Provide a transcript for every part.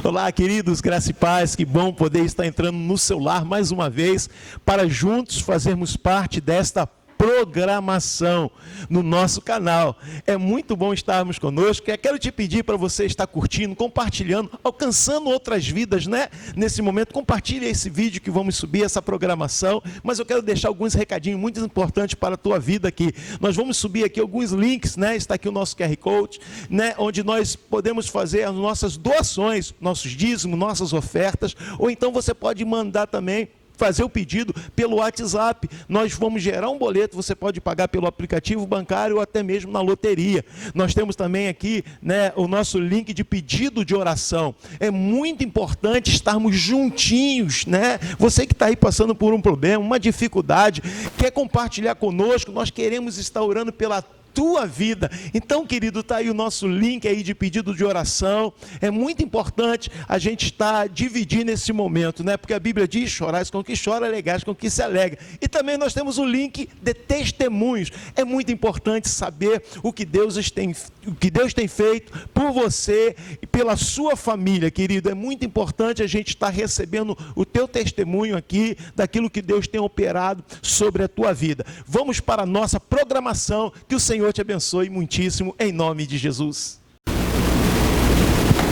Olá, queridos, graça e paz, que bom poder estar entrando no seu lar mais uma vez, para juntos fazermos parte desta programação no nosso canal. É muito bom estarmos conosco. Eu quero te pedir para você estar curtindo, compartilhando, alcançando outras vidas, né? Nesse momento, compartilhe esse vídeo que vamos subir, essa programação. Mas eu quero deixar alguns recadinhos muito importantes para a tua vida aqui. Nós vamos subir aqui alguns links, né? Está aqui o nosso QR Code, né? Onde nós podemos fazer as nossas doações, nossos dízimos, nossas ofertas. Ou então você pode mandar também, fazer o pedido pelo WhatsApp. Nós vamos gerar um boleto, você pode pagar pelo aplicativo bancário ou até mesmo na loteria. Nós temos também aqui, né, o nosso link de pedido de oração. É muito importante estarmos juntinhos, né? Você que está aí passando por um problema, uma dificuldade, quer compartilhar conosco, nós queremos estar orando pela tua vida. Então, querido, está aí o nosso link aí de pedido de oração. É muito importante a gente estar dividindo nesse momento, né? Porque a Bíblia diz: chorais com o que chora, alegais com o que se alegra. E também nós temos o link de testemunhos. É muito importante saber o que Deus tem feito por você e pela sua família, querido. É muito importante a gente estar recebendo o teu testemunho aqui, daquilo que Deus tem operado sobre a tua vida. Vamos para a nossa programação, que o Senhor te abençoe muitíssimo, em nome de Jesus.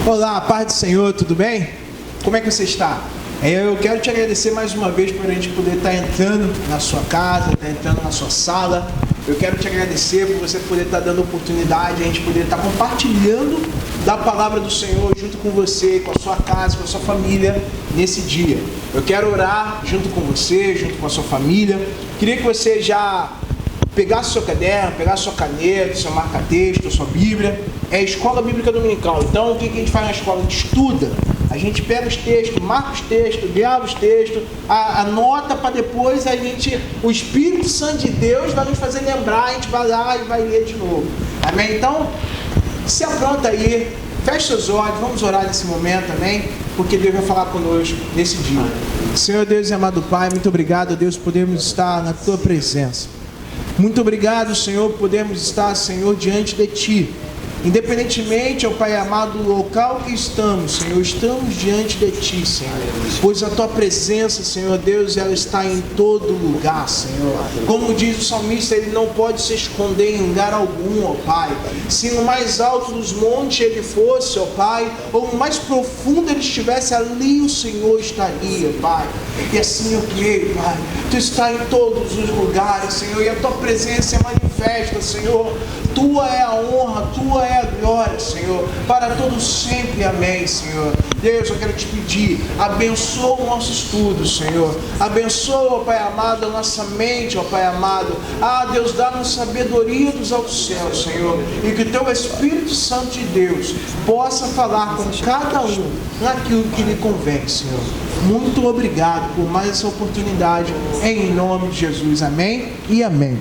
Olá, paz do Senhor, tudo bem? Como é que você está? Eu quero te agradecer mais uma vez por a gente poder estar entrando na sua casa, estar entrando na sua sala. Eu quero te agradecer por você poder estar dando oportunidade, a gente poder estar compartilhando da palavra do Senhor junto com você, com a sua casa, com a sua família nesse dia. Eu quero orar junto com você, junto com a sua família. Queria que você já pegasse seu caderno, pegasse sua caneta, seu marca-texto, sua Bíblia. É a escola bíblica dominical. Então, o que a gente faz na escola? A gente estuda. A gente pega os textos, marca os textos, grava os textos, anota para depois o Espírito Santo de Deus vai nos fazer lembrar, a gente vai lá e vai ler de novo. Amém? Então, se apronta aí, feche seus olhos, vamos orar nesse momento, amém? Porque Deus vai falar conosco nesse dia. Senhor Deus e amado Pai, muito obrigado, Deus, podemos estar na Tua presença. Muito obrigado, Senhor, podemos estar, Senhor, diante de Ti. Independentemente, ó Pai amado, do local que estamos, Senhor, estamos diante de Ti, Senhor. Pois a Tua presença, Senhor Deus, ela está em todo lugar, Senhor. Como diz o salmista, Ele não pode se esconder em lugar algum, ó Pai. Se no mais alto dos montes Ele fosse, ó Pai, ou no mais profundo Ele estivesse, ali o Senhor estaria, Pai. E assim eu creio, Pai. Tu está em todos os lugares, Senhor, e a Tua presença é manifesta, Senhor. Tua é a honra, Tua é a glória, Senhor, para todos sempre, amém, Senhor. Deus, eu quero te pedir, abençoa o nosso estudo, Senhor. Abençoa, ó Pai amado, a nossa mente, ó Pai amado. Deus, dá-nos sabedoria dos altos céus, Senhor. E que o Teu Espírito Santo de Deus possa falar com cada um naquilo que lhe convém, Senhor. Muito obrigado por mais essa oportunidade, em nome de Jesus, amém e amém.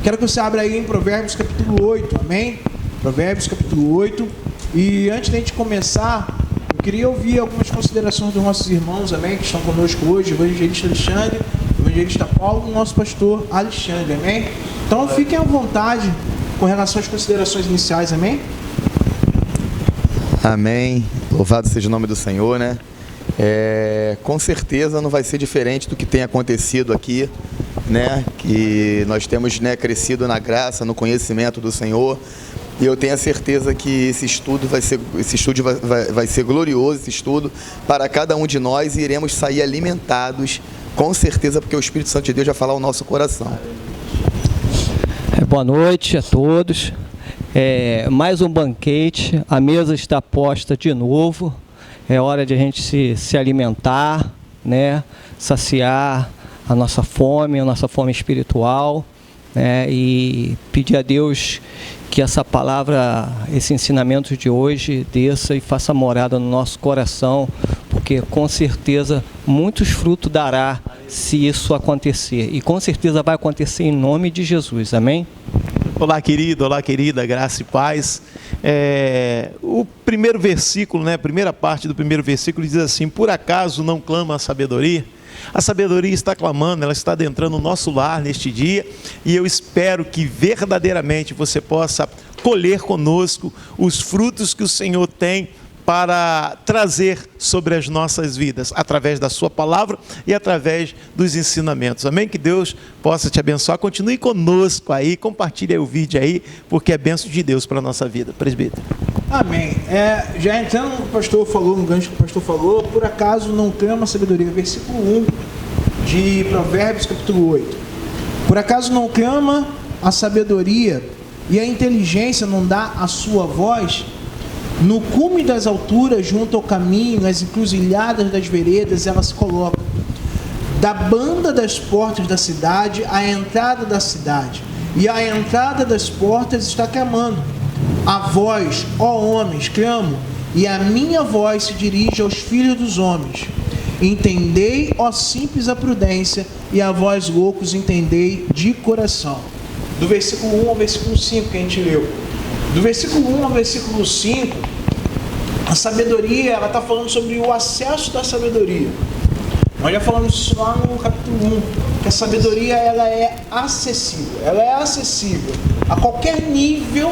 Quero que você abra aí em Provérbios capítulo 8, amém? Provérbios capítulo 8. E antes de a gente começar, eu queria ouvir algumas considerações dos nossos irmãos, amém? Que estão conosco hoje, o evangelista Alexandre, o evangelista Paulo e o nosso pastor Alexandre, amém? Então fiquem à vontade com relação às considerações iniciais, amém? Amém. Louvado seja o nome do Senhor, né? Com certeza não vai ser diferente do que tem acontecido aqui, né? Que nós temos, né, crescido na graça, no conhecimento do Senhor, e eu tenho a certeza que esse estudo vai ser glorioso, esse estudo para cada um de nós, e iremos sair alimentados, com certeza, porque o Espírito Santo de Deus vai falar ao nosso coração. Boa noite a todos. Mais um banquete, a mesa está posta de novo. É hora de a gente se alimentar, né? Saciar a nossa fome espiritual, né? E pedir a Deus que essa palavra, esse ensinamento de hoje desça e faça morada no nosso coração, porque com certeza muitos frutos dará se isso acontecer, e com certeza vai acontecer em nome de Jesus, amém? Olá, querido, olá, querida, graça e paz. O primeiro versículo, né, a primeira parte do primeiro versículo diz assim: por acaso não clama a sabedoria? A sabedoria está clamando, ela está adentrando o nosso lar neste dia, e eu espero que verdadeiramente você possa colher conosco os frutos que o Senhor tem para trazer sobre as nossas vidas, através da sua palavra e através dos ensinamentos. Amém? Que Deus possa te abençoar. Continue conosco aí, compartilhe aí o vídeo aí, porque é bênção de Deus para a nossa vida. Presbítero. Amém. Já entrando no que o pastor falou, no gancho que o pastor falou, por acaso não clama a sabedoria, versículo 1 de Provérbios, capítulo 8. Por acaso não clama a sabedoria e a inteligência não dá a sua voz? No cume das alturas, junto ao caminho, nas encruzilhadas das veredas, ela se coloca. Da banda das portas da cidade, à entrada da cidade, e à entrada das portas está clamando. A voz, ó homens, clamo, e a minha voz se dirige aos filhos dos homens. Entendei, ó simples, a prudência, e a vós loucos entendei de coração. Do versículo 1 ao versículo 5 que a gente leu. Do versículo 1 ao versículo 5, a sabedoria, ela está falando sobre o acesso da sabedoria. Nós já falamos isso lá no capítulo 1, que a sabedoria ela é acessível. Ela é acessível a qualquer nível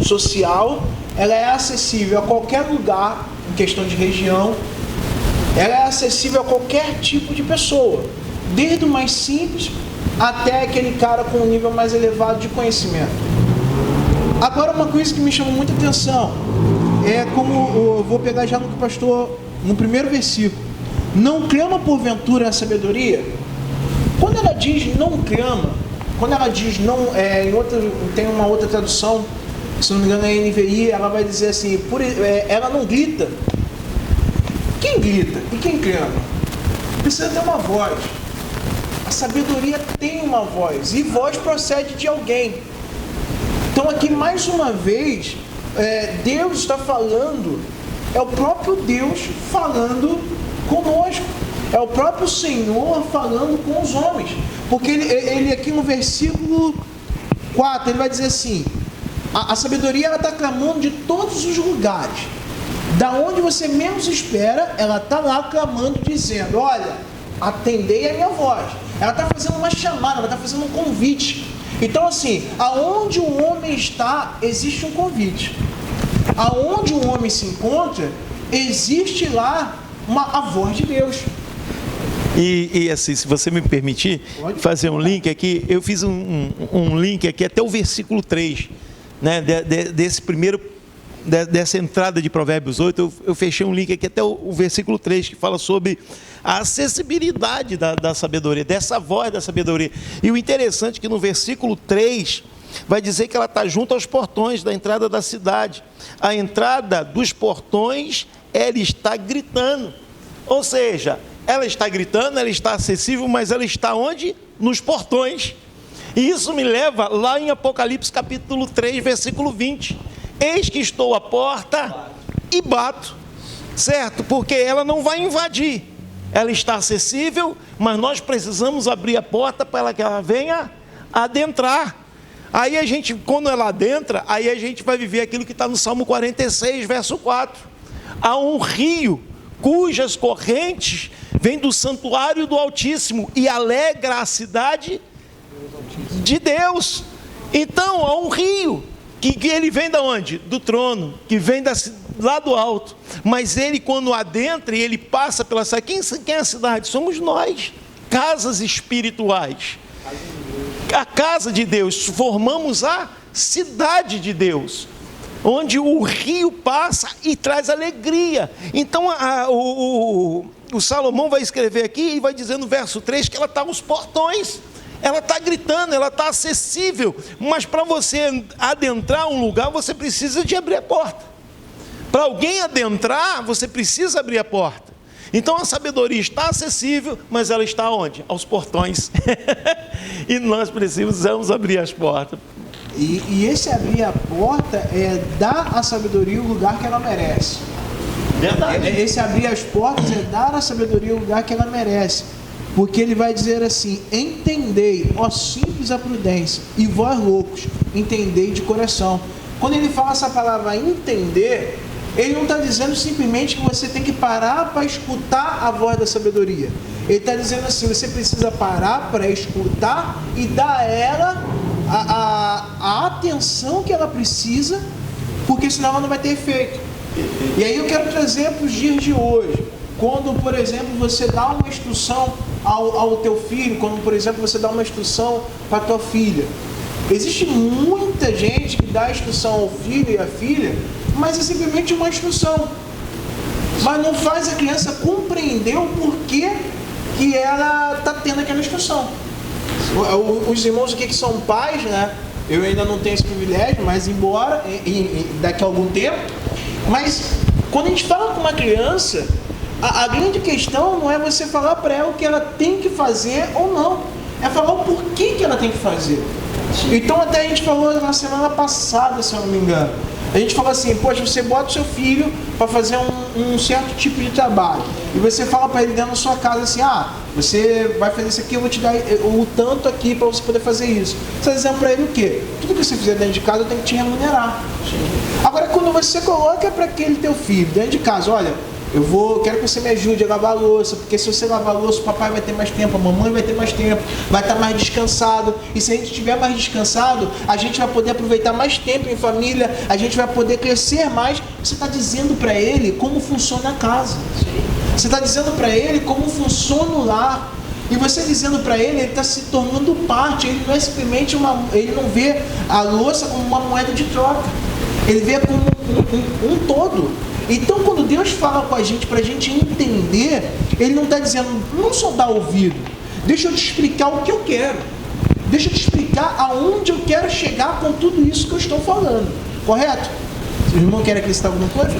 social, ela é acessível a qualquer lugar, em questão de região, ela é acessível a qualquer tipo de pessoa, desde o mais simples até aquele cara com um nível mais elevado de conhecimento. Agora, uma coisa que me chamou muita atenção é como, eu vou pegar já no que o pastor, no primeiro versículo, não clama porventura a sabedoria? Quando ela diz não clama, quando ela diz não, tem uma outra tradução, se não me engano é NVI, ela vai dizer assim, ela não grita. Quem grita e quem clama? Precisa ter uma voz. A sabedoria tem uma voz, e voz procede de alguém. Então aqui mais uma vez, Deus está falando, é o próprio Deus falando conosco, é o próprio Senhor falando com os homens, porque ele aqui no versículo 4, ele vai dizer assim, a sabedoria ela está clamando de todos os lugares, da onde você menos espera, ela está lá clamando, dizendo, olha, atendei a minha voz. Ela está fazendo uma chamada, ela está fazendo um convite. Então assim, aonde o homem está, existe um convite. Aonde o homem se encontra, existe lá a voz de Deus. E assim, se você me permitir fazer um link aqui, eu fiz um link aqui até o versículo 3, né, desse primeiro, dessa entrada de Provérbios 8, eu fechei um link aqui até o versículo 3, que fala sobre a acessibilidade da sabedoria, dessa voz da sabedoria. E o interessante é que no versículo 3, vai dizer que ela está junto aos portões da entrada da cidade. A entrada dos portões, ela está gritando. Ou seja, ela está gritando, ela está acessível, mas ela está onde? Nos portões. E isso me leva lá em Apocalipse capítulo 3, versículo 20. Eis que estou à porta e bato, certo? Porque ela não vai invadir. Ela está acessível, mas nós precisamos abrir a porta para que ela venha adentrar. Aí a gente, quando ela adentra, aí a gente vai viver aquilo que está no Salmo 46, verso 4. Há um rio cujas correntes vêm do santuário do Altíssimo e alegra a cidade de Deus. Então há um rio que ele vem da onde? Do trono, que vem lá do alto. Mas ele, quando adentra e ele passa pela cidade, quem é a cidade? Somos nós, casas espirituais. A casa de Deus, formamos a cidade de Deus, onde o rio passa e traz alegria. Então o Salomão vai escrever aqui e vai dizer no verso 3 que ela está aos portões, ela está gritando, ela está acessível, mas para você adentrar um lugar, você precisa de abrir a porta. Para alguém adentrar, você precisa abrir a porta. Então a sabedoria está acessível, mas ela está onde? Aos portões. E nós precisamos abrir as portas. E esse abrir a porta é dar à sabedoria o lugar que ela merece. Verdade. Esse abrir as portas é dar à sabedoria o lugar que ela merece. Porque ele vai dizer assim, entendei, ó simples a prudência, e vós loucos, entendei de coração. Quando ele fala essa palavra entender, ele não está dizendo simplesmente que você tem que parar para escutar a voz da sabedoria. Ele está dizendo assim, você precisa parar para escutar e dar a ela a atenção que ela precisa, porque senão ela não vai ter efeito. E aí eu quero trazer para os dias de hoje. Quando, por exemplo, você dá uma instrução ao teu filho, quando, por exemplo, você dá uma instrução para a tua filha. Existe muita gente que dá instrução ao filho e à filha, mas é simplesmente uma instrução. Mas não faz a criança compreender o porquê que ela está tendo aquela instrução. Os irmãos aqui que são pais, né? Eu ainda não tenho esse privilégio, mas embora daqui a algum tempo. Mas quando a gente fala com uma criança, a grande questão não é você falar para ela o que ela tem que fazer ou não. É falar o porquê que ela tem que fazer. Então até a gente falou na semana passada, se eu não me engano. A gente falou assim, poxa, você bota o seu filho para fazer um certo tipo de trabalho. E você fala para ele dentro da sua casa assim, você vai fazer isso aqui, eu vou te dar o tanto aqui para você poder fazer isso. Você está dizendo para ele o quê? Tudo que você fizer dentro de casa eu tenho que te remunerar. Agora, quando você coloca para aquele teu filho dentro de casa, olha, quero que você me ajude a lavar a louça, porque se você lavar a louça, o papai vai ter mais tempo, a mamãe vai ter mais tempo, vai estar mais descansado, e se a gente estiver mais descansado, a gente vai poder aproveitar mais tempo em família, a gente vai poder crescer mais. Você está dizendo para ele como funciona a casa, você está dizendo para ele como funciona o lar, e você dizendo para ele está se tornando parte. Ele não é simplesmente ele não vê a louça como uma moeda de troca, ele vê como um todo. Então, quando Deus fala com a gente, para a gente entender, Ele não está dizendo, não só dá ouvido, deixa eu te explicar o que eu quero, deixa eu te explicar aonde eu quero chegar com tudo isso que eu estou falando, correto? Se o irmão quer acrescentar alguma coisa,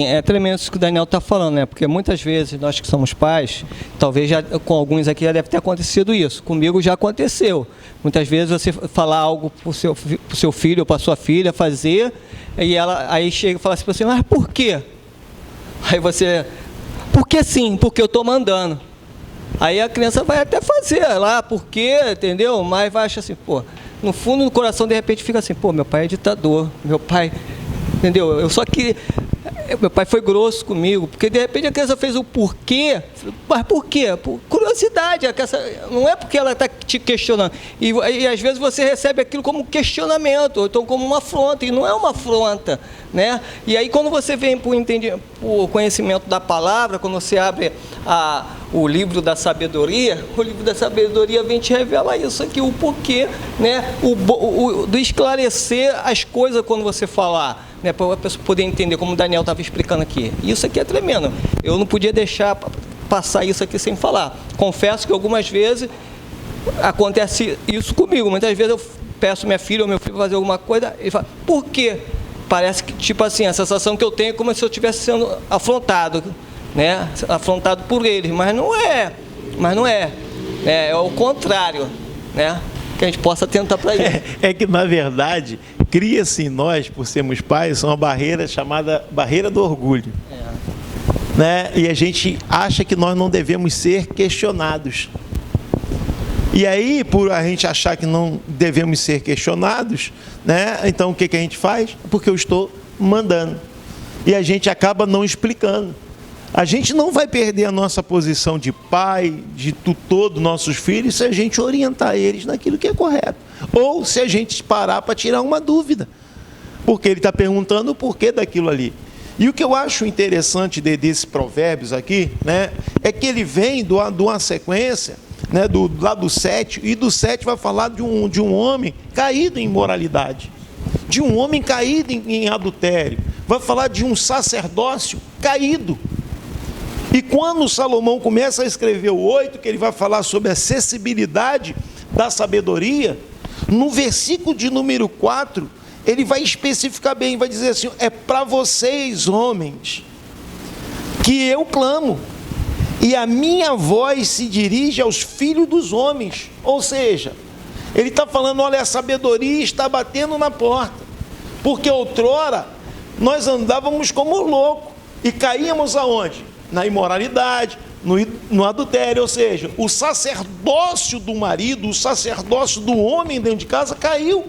é tremendo isso que o Daniel está falando, né? Porque muitas vezes nós que somos pais, talvez já com alguns aqui já deve ter acontecido isso, comigo já aconteceu. Muitas vezes você falar algo para o seu filho ou para a sua filha fazer, e ela aí chega e fala assim para você, mas por quê? Aí você, porque sim, porque eu estou mandando. Aí a criança vai até fazer lá, por quê, entendeu? Mas vai achar assim, pô, no fundo do coração de repente fica assim, pô, meu pai é ditador, meu pai, entendeu? Meu pai foi grosso comigo, porque de repente a criança fez o porquê, mas por quê? Por curiosidade, não é porque ela está te questionando. E às vezes você recebe aquilo como questionamento, ou então como uma afronta, e não é uma afronta, né? E aí quando você vem por conhecimento da palavra, quando você abre o livro da sabedoria, o livro da sabedoria vem te revelar isso aqui, o porquê, né? Do esclarecer as coisas quando você falar, né, para a pessoa poder entender, como o Daniel estava explicando aqui. Isso aqui é tremendo. Eu não podia deixar passar isso aqui sem falar. Confesso que algumas vezes acontece isso comigo. Muitas vezes eu peço minha filha ou meu filho fazer alguma coisa e fala, por quê? Parece que, tipo assim, a sensação que eu tenho é como se eu estivesse sendo afrontado, né? Afrontado por eles, mas não é. É o contrário, né? Que a gente possa tentar para isso. É que, na verdade, cria-se em nós, por sermos pais, uma barreira chamada barreira do orgulho. Né? E a gente acha que nós não devemos ser questionados. E aí, por a gente achar que não devemos ser questionados, né? Então o que a gente faz? Porque eu estou mandando. E a gente acaba não explicando. A gente não vai perder a nossa posição de pai, de tutor dos nossos filhos, se a gente orientar eles naquilo que é correto. Ou se a gente parar para tirar uma dúvida. Porque ele está perguntando o porquê daquilo ali. E o que eu acho interessante desses provérbios aqui, né, é que ele vem de uma sequência, né, lá do 7, e do 7 vai falar de um homem caído em imoralidade, de um homem caído em adultério, vai falar de um sacerdócio caído. E quando Salomão começa a escrever o 8, que ele vai falar sobre a acessibilidade da sabedoria, no versículo de número 4, ele vai especificar bem, vai dizer assim, é para vocês, homens, que eu clamo, e a minha voz se dirige aos filhos dos homens. Ou seja, ele está falando, olha, a sabedoria está batendo na porta, porque outrora nós andávamos como louco, e caíamos aonde? Na imoralidade, no adultério, ou seja, o sacerdócio do marido, o sacerdócio do homem dentro de casa caiu.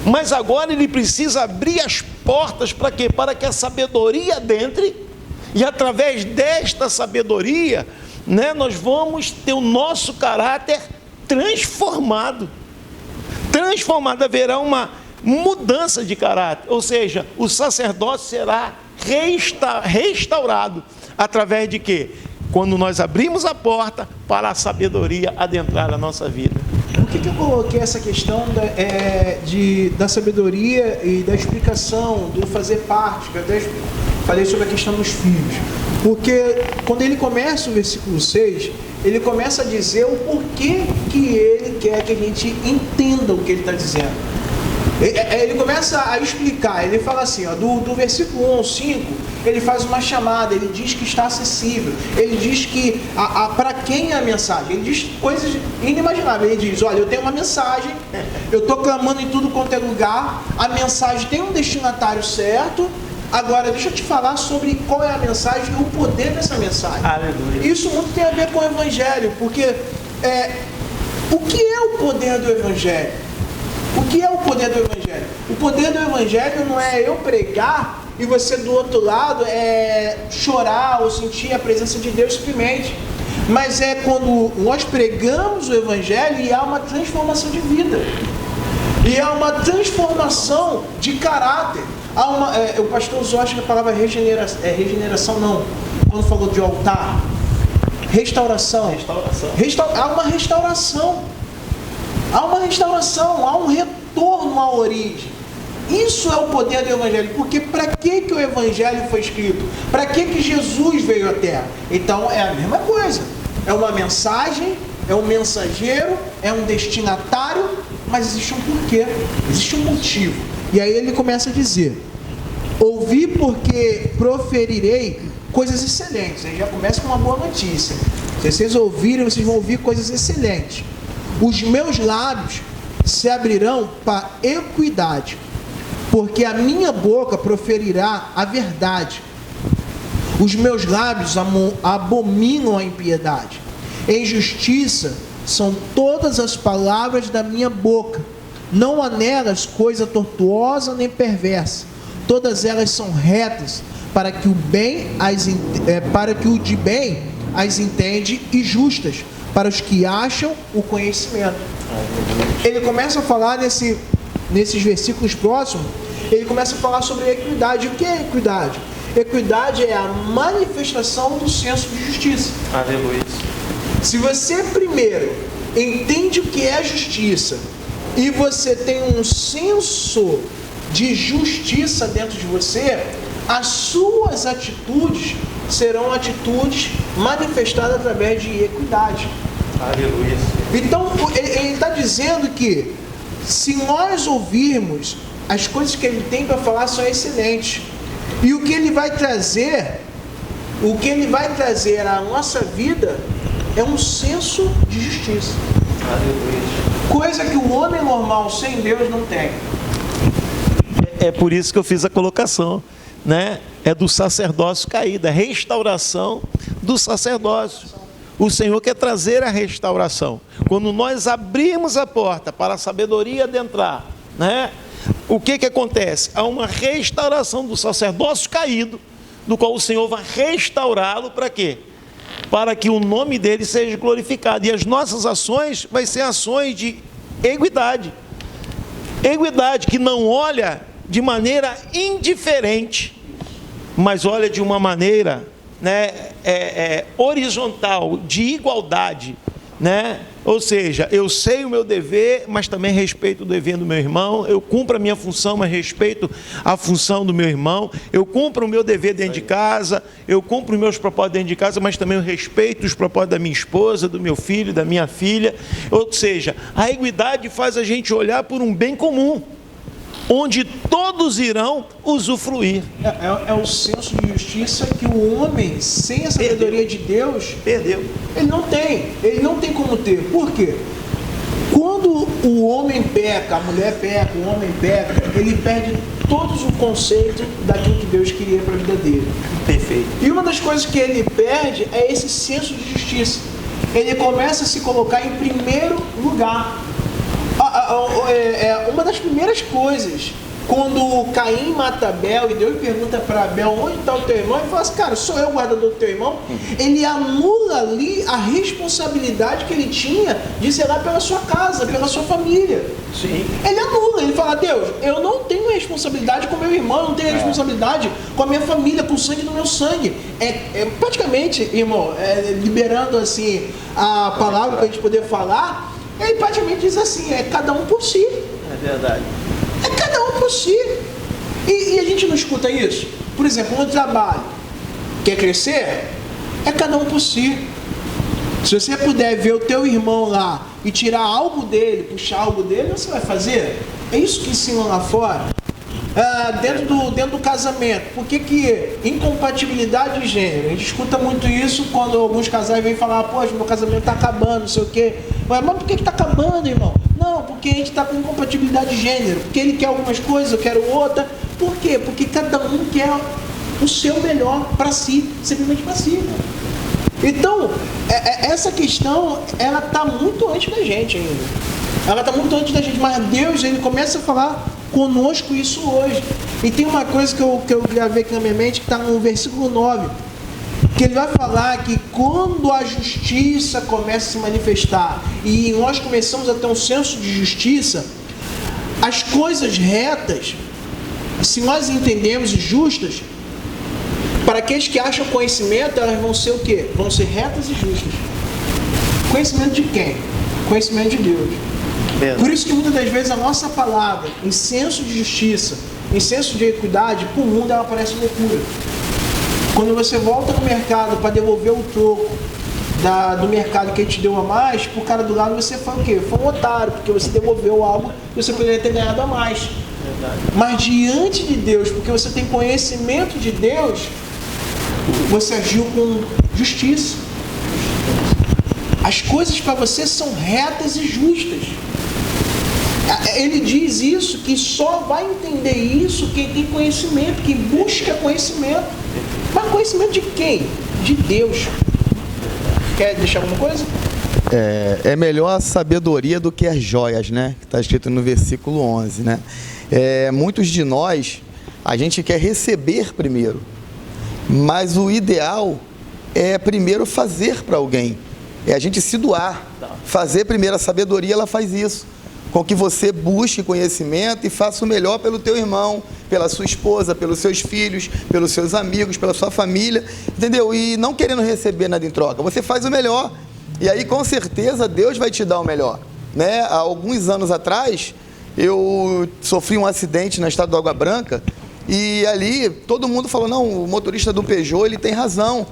Mas agora ele precisa abrir as portas para quê? Para que a sabedoria adentre, e através desta sabedoria, né, nós vamos ter o nosso caráter transformado. Haverá uma mudança de caráter, ou seja, o sacerdócio será restaurado através de quê? Quando nós abrimos a porta para a sabedoria adentrar a nossa vida. Por que eu coloquei essa questão da sabedoria e da explicação, do fazer parte, que eu até falei sobre a questão dos filhos? Porque quando ele começa o versículo 6, ele começa a dizer o porquê que ele quer que a gente entenda o que ele está dizendo. Ele começa a explicar, ele fala assim, ó, do versículo 1 ao 5, ele faz uma chamada, ele diz que está acessível, ele diz que para quem é a mensagem, ele diz coisas inimagináveis, ele diz, olha, eu tenho uma mensagem, eu estou clamando em tudo quanto é lugar, a mensagem tem um destinatário certo, agora deixa eu te falar sobre qual é a mensagem e o poder dessa mensagem. Aleluia. Isso muito tem a ver com o Evangelho, porque o que é o poder do Evangelho? O que é o poder do Evangelho? O poder do Evangelho não é eu pregar e você do outro lado chorar ou sentir a presença de Deus simplesmente. Mas é quando nós pregamos o Evangelho e há uma transformação de vida. E há uma transformação de caráter. O pastor usou, acho que a palavra regeneração não. Quando falou de altar. Restauração. Há uma restauração. Há uma restauração, há um retorno à origem. Isso é o poder do Evangelho. Porque para que o Evangelho foi escrito? Para que Jesus veio à Terra? Então é a mesma coisa. É uma mensagem, é um mensageiro, é um destinatário, mas existe um porquê, existe um motivo. E aí ele começa a dizer, ouvi porque proferirei coisas excelentes. Aí já começa com uma boa notícia. Se vocês ouvirem, vocês vão ouvir coisas excelentes. Os meus lábios se abrirão para equidade, porque a minha boca proferirá a verdade. Os meus lábios abominam a impiedade. Em justiça são todas as palavras da minha boca. Não há nelas coisa tortuosa nem perversa. Todas elas são retas, para que o de bem as entende, e justas para os que acham o conhecimento. Ele começa a falar nesses versículos próximos, ele começa a falar sobre a equidade. O que é equidade? Equidade é a manifestação do senso de justiça. Aleluia. Se você primeiro entende o que é justiça e você tem um senso de justiça dentro de você, as suas atitudes serão atitudes manifestadas através de equidade. Aleluia. Então, ele está dizendo que se nós ouvirmos, as coisas que ele tem para falar são excelentes. E o que ele vai trazer à nossa vida é um senso de justiça. Aleluia. Coisa que o homem normal sem Deus não tem. É por isso que eu fiz a colocação, né? É do sacerdócio caído, a restauração do sacerdócio. O Senhor quer trazer a restauração. Quando nós abrimos a porta para a sabedoria adentrar, né? O que acontece? Há uma restauração do sacerdócio caído, do qual o Senhor vai restaurá-lo para quê? Para que o nome dele seja glorificado. E as nossas ações vai ser ações de equidade. Equidade que não olha de maneira indiferente, mas olha de uma maneira, né, horizontal, de igualdade, né? Ou seja, eu sei o meu dever, mas também respeito o dever do meu irmão. Eu cumpro a minha função, mas respeito a função do meu irmão. Eu cumpro o meu dever dentro de casa, eu cumpro os meus propósitos dentro de casa, mas também eu respeito os propósitos da minha esposa, do meu filho, da minha filha. Ou seja, a equidade faz a gente olhar por um bem comum, onde todos irão usufruir. É o senso de justiça que o homem, sem a sabedoria de Deus, perdeu. Ele não tem como ter. Por quê? Quando o homem peca, a mulher peca, o homem peca, ele perde todo o conceito daquilo que Deus queria para a vida dele. Perfeito. E uma das coisas que ele perde é esse senso de justiça. Ele começa a se colocar em primeiro lugar. Uma das primeiras coisas Quando Caim mata Abel e Deus pergunta para Abel onde está o teu irmão, ele fala assim, cara, sou eu o guardador do teu irmão. Ele anula ali a responsabilidade que ele tinha de zelar pela sua casa, pela sua família. Sim. Ele anula, ele fala, Deus, eu não tenho responsabilidade com meu irmão, eu não tenho responsabilidade com a minha família, com o sangue do meu sangue. Praticamente, irmão, liberando assim a palavra para a gente poder falar, ele praticamente diz assim, é cada um por si. É verdade. É cada um por si. E a gente não escuta isso? Por exemplo, no trabalho, quer crescer? É cada um por si. Se você puder ver o teu irmão lá e tirar algo dele, puxar algo dele, você vai fazer? É isso que ensinam lá fora. Dentro do casamento, por que incompatibilidade de gênero? A gente escuta muito isso quando alguns casais vêm falar, poxa, meu casamento está acabando, não sei o quê. Mas por que está acabando, irmão? Não, porque a gente está com incompatibilidade de gênero, porque ele quer algumas coisas, eu quero outra. Por quê? Porque cada um quer o seu melhor para si, simplesmente para si. Então, essa questão, ela está muito antes da gente ainda. Ela está muito antes da gente, mas Deus, ele começa a falar conosco isso hoje. E tem uma coisa que eu gravei aqui na minha mente, que está no versículo 9, que ele vai falar que quando a justiça começa a se manifestar e nós começamos a ter um senso de justiça, as coisas retas, se nós entendemos justas, para aqueles que acham conhecimento, elas vão ser o quê? Vão ser retas e justas. Conhecimento de quem? Conhecimento de Deus. Por isso que muitas das vezes a nossa palavra, em senso de justiça, em senso de equidade, para o mundo ela parece loucura. Quando você volta no mercado para devolver o troco do mercado que ele te deu a mais, para o cara do lado você foi o quê? Foi um otário, porque você devolveu algo que você poderia ter ganhado a mais. Verdade. Mas diante de Deus, porque você tem conhecimento de Deus, você agiu com justiça. As coisas para você são retas e justas. Ele diz isso, que só vai entender isso quem tem conhecimento, quem busca conhecimento. Mas conhecimento de quem? De Deus. Quer deixar alguma coisa? É melhor a sabedoria do que as joias, né? Que está escrito no versículo 11, né? Muitos de nós, a gente quer receber primeiro, mas o ideal é primeiro fazer para alguém, é a gente se doar, fazer primeiro. A sabedoria, ela faz isso, com que você busque conhecimento e faça o melhor pelo teu irmão, pela sua esposa, pelos seus filhos, pelos seus amigos, pela sua família, entendeu? E não querendo receber nada em troca, você faz o melhor, e aí com certeza Deus vai te dar o melhor, né? Há alguns anos atrás, eu sofri um acidente na estrada do Água Branca, e ali todo mundo falou, não, o motorista do Peugeot, ele tem razão.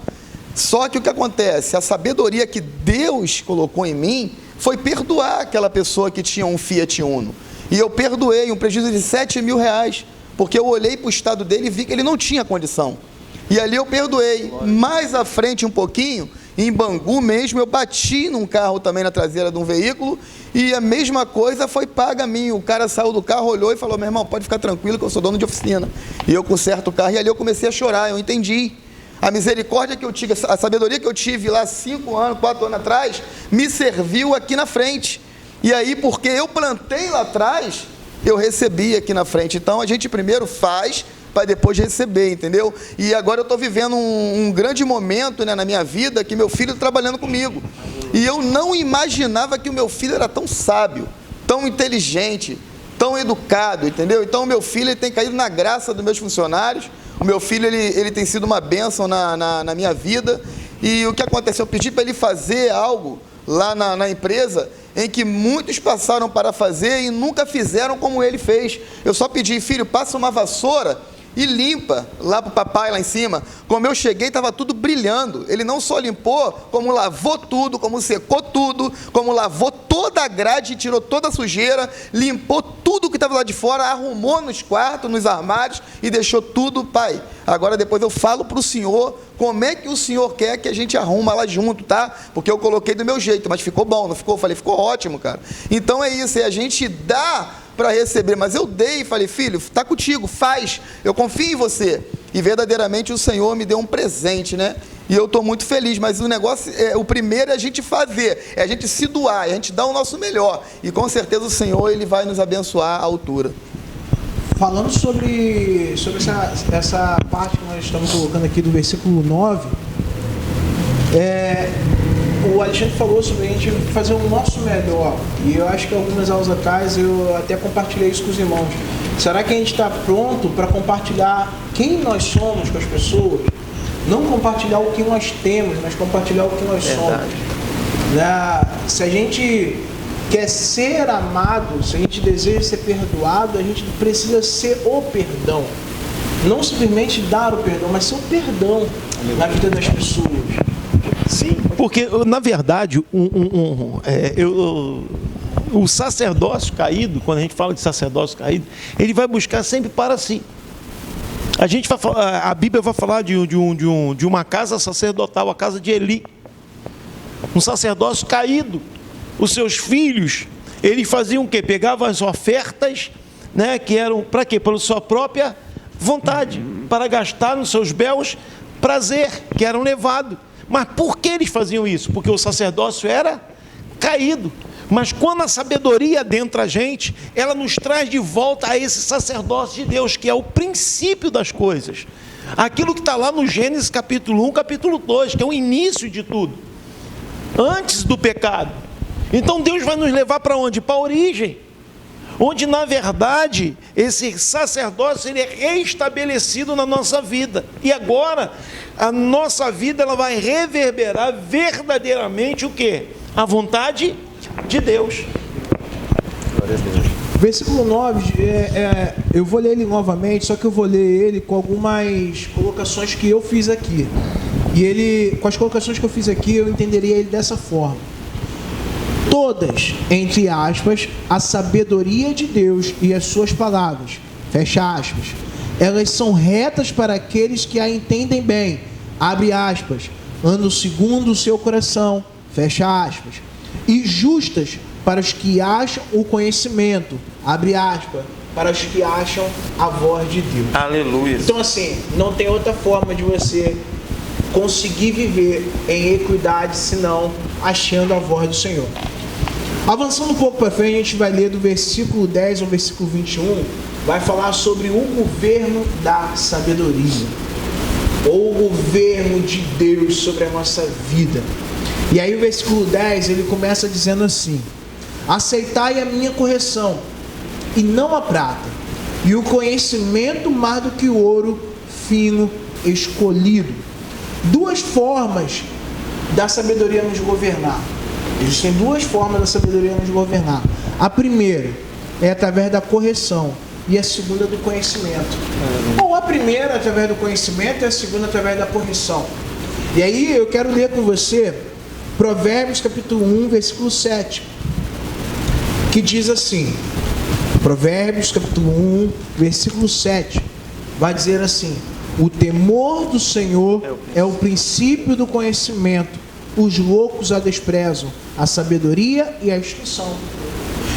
Só que o que acontece? A sabedoria que Deus colocou em mim foi perdoar aquela pessoa que tinha um Fiat Uno. E eu perdoei um prejuízo de R$7.000, porque eu olhei para o estado dele e vi que ele não tinha condição. E ali eu perdoei. Mais à frente um pouquinho, em Bangu mesmo, eu bati num carro também na traseira de um veículo, e a mesma coisa foi paga a mim. O cara saiu do carro, olhou e falou, meu irmão, pode ficar tranquilo que eu sou dono de oficina. E eu conserto o carro, e ali eu comecei a chorar, eu entendi. A misericórdia que eu tive, a sabedoria que eu tive lá 4 anos atrás, me serviu aqui na frente. E aí, porque eu plantei lá atrás, eu recebi aqui na frente. Então, a gente primeiro faz, para depois receber, entendeu? E agora eu estou vivendo um grande momento, né, na minha vida, que meu filho está trabalhando comigo. E eu não imaginava que o meu filho era tão sábio, tão inteligente, tão educado, entendeu? Então, o meu filho, ele tem caído na graça dos meus funcionários. O meu filho, ele tem sido uma bênção na minha vida. E o que aconteceu? Eu pedi para ele fazer algo lá na empresa, em que muitos passaram para fazer e nunca fizeram como ele fez. Eu só pedi, filho, passa uma vassoura e limpa lá para o papai lá em cima. Como eu cheguei, estava tudo brilhando. Ele não só limpou, como lavou tudo, como secou tudo, como lavou toda a grade, tirou toda a sujeira, limpou tudo que estava lá de fora, arrumou nos quartos, nos armários e deixou tudo. Pai, agora depois eu falo para o senhor como é que o senhor quer que a gente arruma lá junto, tá? Porque eu coloquei do meu jeito, mas ficou bom, não ficou? Eu falei, ficou ótimo, cara. Então é isso, é a gente dá para receber, mas eu dei e falei, filho, está contigo, faz, eu confio em você. E verdadeiramente o Senhor me deu um presente, né? E eu estou muito feliz, mas o negócio, o primeiro é a gente fazer, é a gente se doar, é a gente dar o nosso melhor. E com certeza o Senhor, ele vai nos abençoar à altura. falando sobre essa parte que nós estamos colocando aqui do versículo 9, o Alexandre falou sobre a gente fazer o nosso melhor, e eu acho que algumas aulas atrás eu até compartilhei isso com os irmãos. Será que a gente está pronto para compartilhar quem nós somos com as pessoas? Não compartilhar o que nós temos, mas compartilhar o que nós somos. Se a gente quer ser amado, se a gente deseja ser perdoado, a gente precisa ser o perdão. Não simplesmente dar o perdão, mas ser o perdão na vida das pessoas. Sim, porque, na verdade, o sacerdócio caído, quando a gente fala de sacerdócio caído, ele vai buscar sempre para si. A Bíblia vai falar de uma casa sacerdotal, a casa de Eli. Um sacerdócio caído. Os seus filhos, eles faziam o quê? Pegavam as ofertas, né, que eram para quê? Pela sua própria vontade, para gastar nos seus belos prazer, que eram levados. Mas por que eles faziam isso? Porque o sacerdócio era caído. Mas quando a sabedoria adentra a gente, ela nos traz de volta a esse sacerdócio de Deus, que é o princípio das coisas. Aquilo que está lá no Gênesis capítulo 1, capítulo 2, que é o início de tudo. Antes do pecado. Então Deus vai nos levar para onde? Para a origem. Onde, na verdade, esse sacerdócio ele é reestabelecido na nossa vida. E agora, a nossa vida ela vai reverberar verdadeiramente o quê? A vontade de Deus. Glória a Deus. Versículo 9, eu vou ler ele novamente, só que eu vou ler ele com algumas colocações que eu fiz aqui. E com as colocações que eu fiz aqui, eu entenderia ele dessa forma. Todas, entre aspas, a sabedoria de Deus e as suas palavras, fecha aspas, elas são retas para aqueles que a entendem bem, abre aspas, andam segundo o seu coração, fecha aspas, e justas para os que acham o conhecimento, abre aspas, para os que acham a voz de Deus. Aleluia. Então assim, não tem outra forma de você conseguir viver em equidade senão achando a voz do Senhor. Avançando um pouco para frente, a gente vai ler do versículo 10 ao versículo 21, vai falar sobre o governo da sabedoria, ou o governo de Deus sobre a nossa vida. E aí o versículo 10, ele começa dizendo assim: aceitai a minha correção, e não a prata, e o conhecimento mais do que o ouro fino escolhido. Duas formas da sabedoria nos governar. Existem duas formas da sabedoria nos governar. A primeira é através da correção e a segunda do conhecimento. Ou a primeira através do conhecimento e a segunda através da correção. E aí eu quero ler com você Provérbios capítulo 1, versículo 7, que diz assim, Provérbios capítulo 1, versículo 7, vai dizer assim: o temor do Senhor é o princípio do conhecimento, os loucos a desprezam, a sabedoria e a instrução.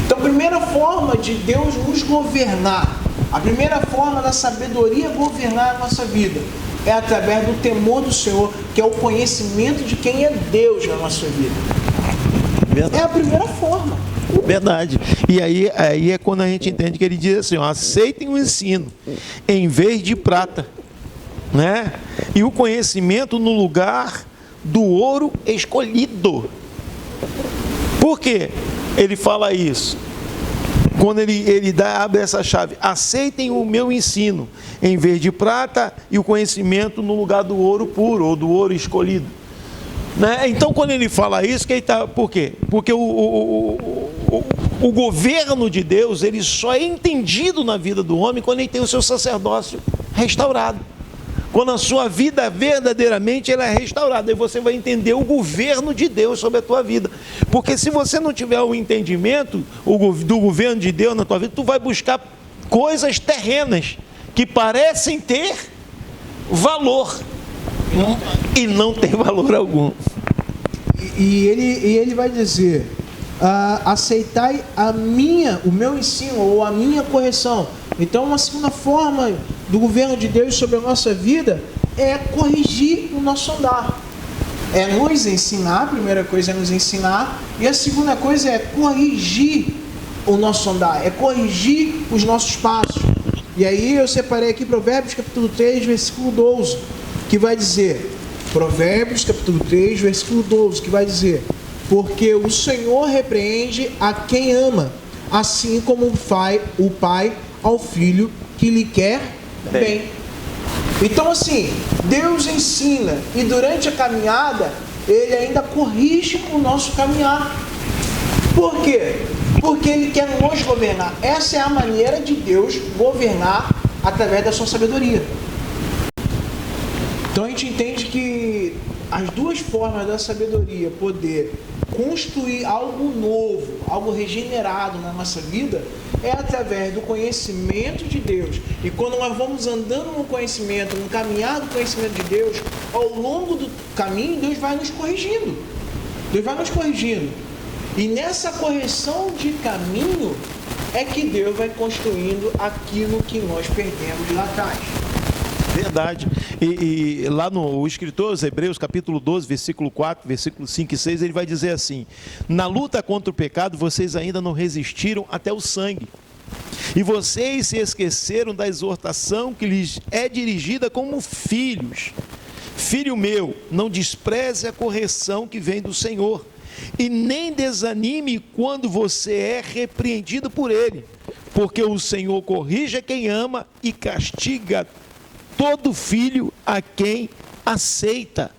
Então, a primeira forma de Deus nos governar, a primeira forma da sabedoria governar a nossa vida, é através do temor do Senhor, que é o conhecimento de quem é Deus na nossa vida. Verdade. É a primeira forma. Verdade. E aí é quando a gente entende que ele diz assim, ó, aceitem o ensino em vez de prata, né? E o conhecimento no lugar do ouro escolhido. Por quê? Ele fala isso. Quando ele abre essa chave, aceitem o meu ensino em vez de prata e o conhecimento no lugar do ouro puro ou do ouro escolhido, né? Então quando ele fala isso, que ele tá, por quê? Porque o governo de Deus ele só é entendido na vida do homem quando ele tem o seu sacerdócio restaurado. Quando a sua vida verdadeiramente ela é restaurada, aí você vai entender o governo de Deus sobre a tua vida. Porque se você não tiver o entendimento do governo de Deus na tua vida, tu vai buscar coisas terrenas que parecem ter valor e não tem valor algum. E ele vai dizer: aceitai o meu ensino ou a minha correção. Então, uma segunda forma do governo de Deus sobre a nossa vida é corrigir o nosso andar. É nos ensinar, a primeira coisa é nos ensinar, e a segunda coisa é corrigir o nosso andar, é corrigir os nossos passos. E aí eu separei aqui Provérbios capítulo 3, versículo 12, que vai dizer, Provérbios capítulo 3, versículo 12, que vai dizer, porque o Senhor repreende a quem ama, assim como o pai ao filho que lhe quer bem. Então assim, Deus ensina e durante a caminhada, Ele ainda corrige o nosso caminhar. Por quê? Porque Ele quer nos governar. Essa é a maneira de Deus governar através da sua sabedoria. Então a gente entende que as duas formas da sabedoria poder construir algo novo, algo regenerado na nossa vida, é através do conhecimento de Deus. E quando nós vamos andando no conhecimento, no caminhar do conhecimento de Deus, ao longo do caminho, Deus vai nos corrigindo. Deus vai nos corrigindo. E nessa correção de caminho é que Deus vai construindo aquilo que nós perdemos lá atrás. Verdade. E lá no escritor aos Hebreus, capítulo 12, versículo 4, versículo 5 e 6, ele vai dizer assim: na luta contra o pecado, vocês ainda não resistiram até o sangue. E vocês se esqueceram da exortação que lhes é dirigida como filhos. Filho meu, não despreze a correção que vem do Senhor, e nem desanime quando você é repreendido por Ele, porque o Senhor corrige a quem ama e castiga todo filho a quem aceita.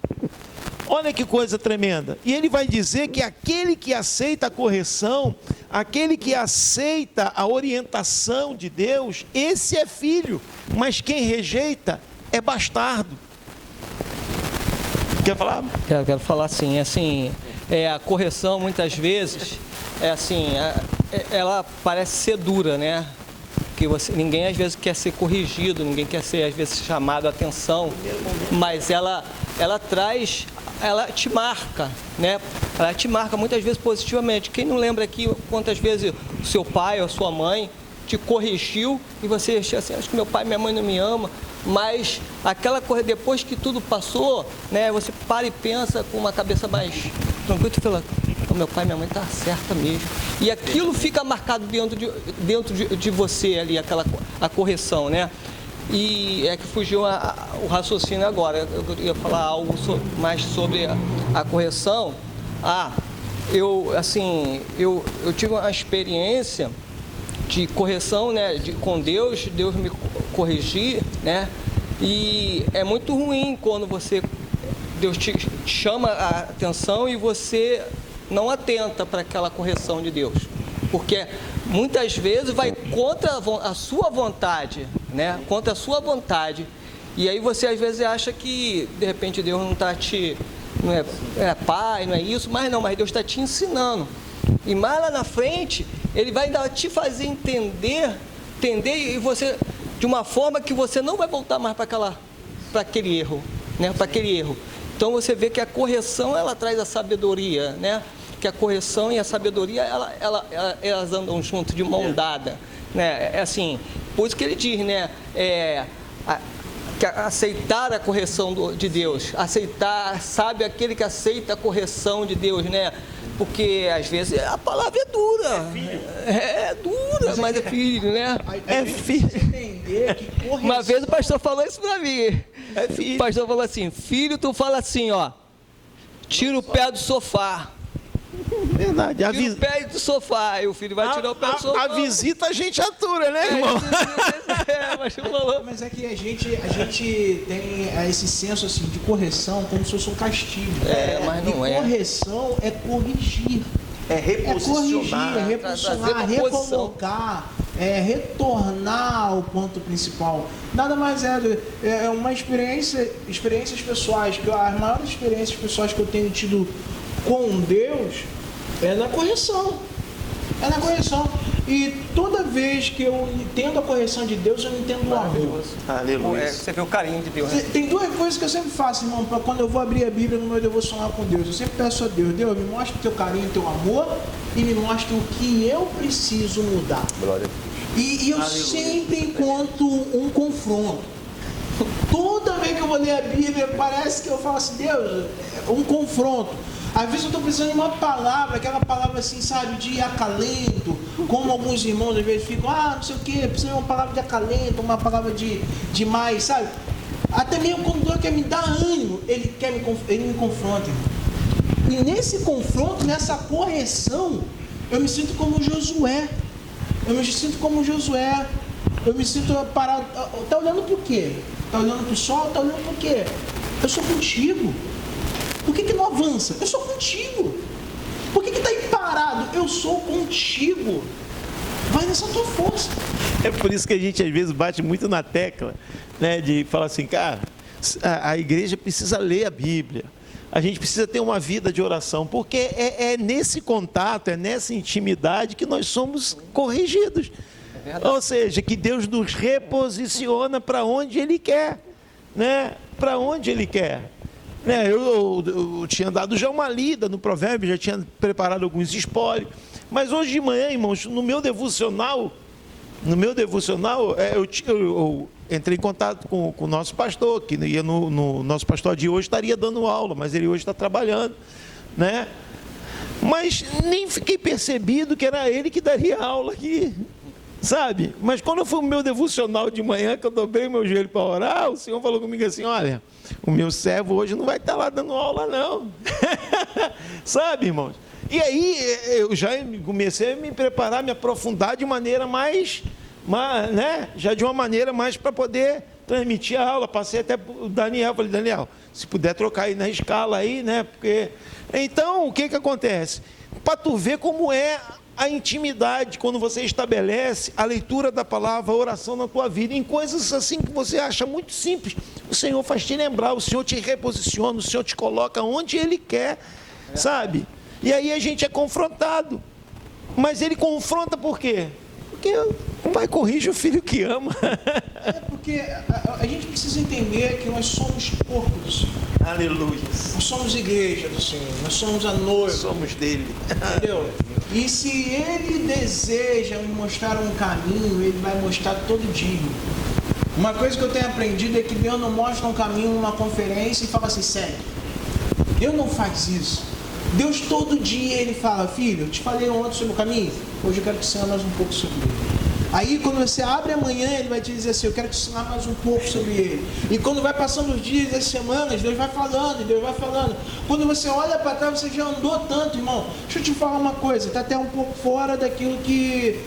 Olha que coisa tremenda. E ele vai dizer que aquele que aceita a correção, aquele que aceita a orientação de Deus, esse é filho, mas quem rejeita é bastardo. Quer falar? Quero falar assim, a correção muitas vezes, ela parece ser dura, né? Que ninguém às vezes quer ser corrigido, ninguém quer ser às vezes chamado a atenção, mas ela te marca, né? Ela te marca muitas vezes positivamente. Quem não lembra aqui quantas vezes o seu pai ou a sua mãe te corrigiu e você acha assim, acho que meu pai e minha mãe não me amam, mas aquela coisa, depois que tudo passou, né? Você para e pensa com uma cabeça mais tranquila e fala, meu pai e minha mãe tá certa mesmo. E aquilo fica marcado dentro de você ali, a correção, né? E é que fugiu o raciocínio agora. Eu ia falar algo mais sobre a correção. Eu tive uma experiência de correção, né? Com Deus me corrigir, né? E é muito ruim quando Deus te chama a atenção e você não atenta para aquela correção de Deus, porque muitas vezes vai contra a sua vontade, né? Contra a sua vontade, e aí você às vezes acha que de repente Deus não está não é pai, não é isso, mas Deus está te ensinando, e mais lá na frente Ele vai ainda te fazer entender e você, de uma forma que você não vai voltar mais para aquele erro, né? Para aquele erro. Então você vê que a correção, ela traz a sabedoria, né? Que a correção e a sabedoria, elas andam junto, de mão dada, né? É assim, por isso que ele diz, né? Que aceitar a correção de Deus, sabe aquele que aceita a correção de Deus, né? Porque às vezes a palavra é dura, é dura, mas é filho, né? É filho. Entender que correção... Uma vez o pastor falou isso pra mim. É filho. O pastor falou assim, filho, tu fala assim, ó, tira o pé do sofá. Verdade. Tira o pé do sofá, e o filho vai tirar o pé do sofá. A visita a gente atura, né, irmão? Mas é que a gente tem esse senso assim, de correção como se fosse um castigo. Mas não e correção é corrigir. É reposicionar. É reposicionar, recolocar, retornar ao ponto principal. Nada mais é uma experiências pessoais, que as maiores experiências pessoais que eu tenho tido com Deus é na correção. É na correção. E toda vez que eu entendo a correção de Deus, eu entendo o amor. Aleluia. Você vê o carinho de Deus, né? Tem duas coisas que eu sempre faço, irmão, para quando eu vou abrir a Bíblia no meu devocional com Deus. Eu sempre peço a Deus, me mostra o teu carinho, o teu amor, e me mostra o que eu preciso mudar. Glória a Deus. E eu sempre encontro um confronto. Toda vez que eu vou ler a Bíblia, parece que eu falo assim, Deus, um confronto. Às vezes eu estou precisando de uma palavra, aquela palavra assim, sabe, de acalento, Como alguns irmãos às vezes ficam, não sei o que, precisa de uma palavra de acalento, uma palavra de mais, sabe? Até mesmo quando Deus quer me dar ânimo, Ele me confronta, irmão. E nesse confronto, nessa correção, eu me sinto como Josué. Eu me sinto parado. Está olhando por quê? Está olhando para o sol? Está olhando por quê? Eu sou contigo. Por que não avança? Eu sou contigo. Por que está aí parado? Eu sou contigo. Vai nessa tua força. É por isso que a gente às vezes bate muito na tecla, né, de falar assim, cara, a igreja precisa ler a Bíblia. A gente precisa ter uma vida de oração, porque é nesse contato, é nessa intimidade que nós somos corrigidos. Ou seja, que Deus nos reposiciona para onde Ele quer, né? Para onde Ele quer. Né? Eu tinha dado já uma lida no provérbio, já tinha preparado alguns spoilers, mas hoje de manhã, irmãos, no meu devocional, eu entrei em contato com o nosso pastor, que ia no nosso pastor de hoje estaria dando aula, mas ele hoje está trabalhando, né? Mas nem fiquei percebido que era ele que daria aula aqui, sabe? Mas quando eu fui no meu devocional de manhã, que eu dobrei meu joelho para orar, o Senhor falou comigo assim, olha, o meu servo hoje não vai estar lá dando aula não, sabe, irmãos? E aí eu já comecei a me preparar, me aprofundar de maneira mais, né? Já de uma maneira mais para poder transmitir a aula. Passei até para o Daniel, falei, Daniel, se puder trocar aí na escala aí, né? Porque... Então, o que acontece? Para tu ver como é a intimidade, quando você estabelece a leitura da palavra, a oração na tua vida, em coisas assim que você acha muito simples, o Senhor faz te lembrar, o Senhor te reposiciona, o Senhor te coloca onde Ele quer, sabe? E aí a gente é confrontado. Mas Ele confronta por quê? Porque o pai corrige o filho que ama. Porque a gente precisa entender que nós somos corpo do Senhor. Aleluia. Nós somos igreja do Senhor. Nós somos a noiva. Somos dele. Entendeu? E se Ele deseja me mostrar um caminho, Ele vai mostrar todo dia. Uma coisa que eu tenho aprendido é que Deus não mostra um caminho numa conferência e fala assim, segue. Deus não faz isso. Deus todo dia Ele fala, filho, eu te falei ontem sobre o caminho, hoje eu quero te ensinar mais um pouco sobre ele. Aí quando você abre amanhã, Ele vai te dizer assim, eu quero te ensinar mais um pouco sobre ele. E quando vai passando os dias, as semanas, Deus vai falando, Deus vai falando. Quando você olha para trás, você já andou tanto, irmão. Deixa eu te falar uma coisa, está até um pouco fora daquilo que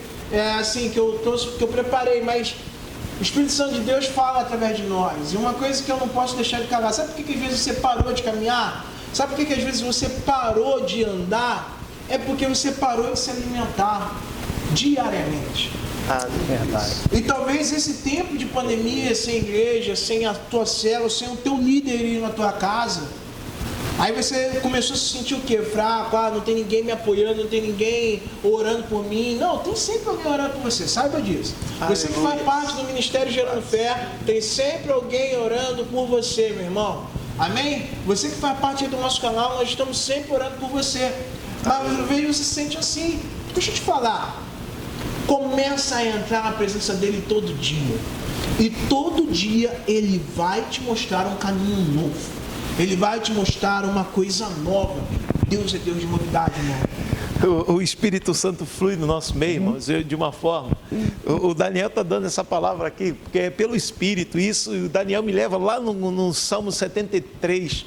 que eu preparei, mas o Espírito Santo de Deus fala através de nós. E uma coisa que eu não posso deixar de calar, sabe por que às vezes você parou de caminhar? Sabe por que às vezes você parou de andar? É porque você parou de se alimentar diariamente. Verdade. E talvez esse tempo de pandemia, sem igreja, sem a tua célula, sem o teu líder ir na tua casa, aí você começou a se sentir o quê? Fraco, não tem ninguém me apoiando, não tem ninguém orando por mim. Não, tem sempre alguém orando por você, saiba disso. Você que faz parte do Ministério Gerando Fé, tem sempre alguém orando por você, meu irmão. Amém? Você que faz parte do nosso canal, nós estamos sempre orando por você. Mas às vezes você se sente assim. Deixa eu te falar. Começa a entrar na presença dele todo dia. E todo dia ele vai te mostrar um caminho novo. Ele vai te mostrar uma coisa nova. Deus é Deus de novidade, irmão. O Espírito Santo flui no nosso meio, irmãos, de uma forma. O Daniel está dando essa palavra aqui, porque é pelo Espírito. Isso, o Daniel me leva lá no Salmo 73.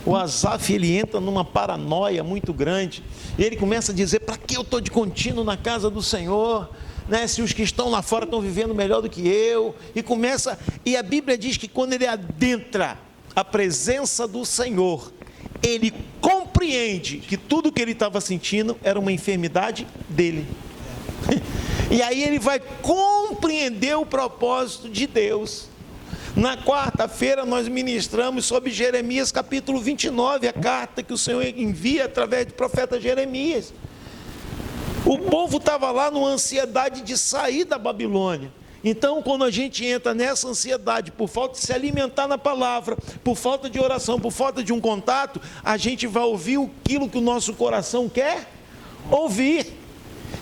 O Asaf, ele entra numa paranoia muito grande. E ele começa a dizer, para que eu estou de contínuo na casa do Senhor? Né? Se os que estão lá fora estão vivendo melhor do que eu. E a Bíblia diz que quando ele adentra a presença do Senhor, ele compreende que tudo que ele estava sentindo era uma enfermidade dele. E aí ele vai compreender o propósito de Deus. Na quarta-feira nós ministramos sobre Jeremias capítulo 29, a carta que o Senhor envia através do profeta Jeremias. O povo estava lá numa ansiedade de sair da Babilônia. Então, quando a gente entra nessa ansiedade, por falta de se alimentar na palavra, por falta de oração, por falta de um contato, a gente vai ouvir aquilo que o nosso coração quer ouvir.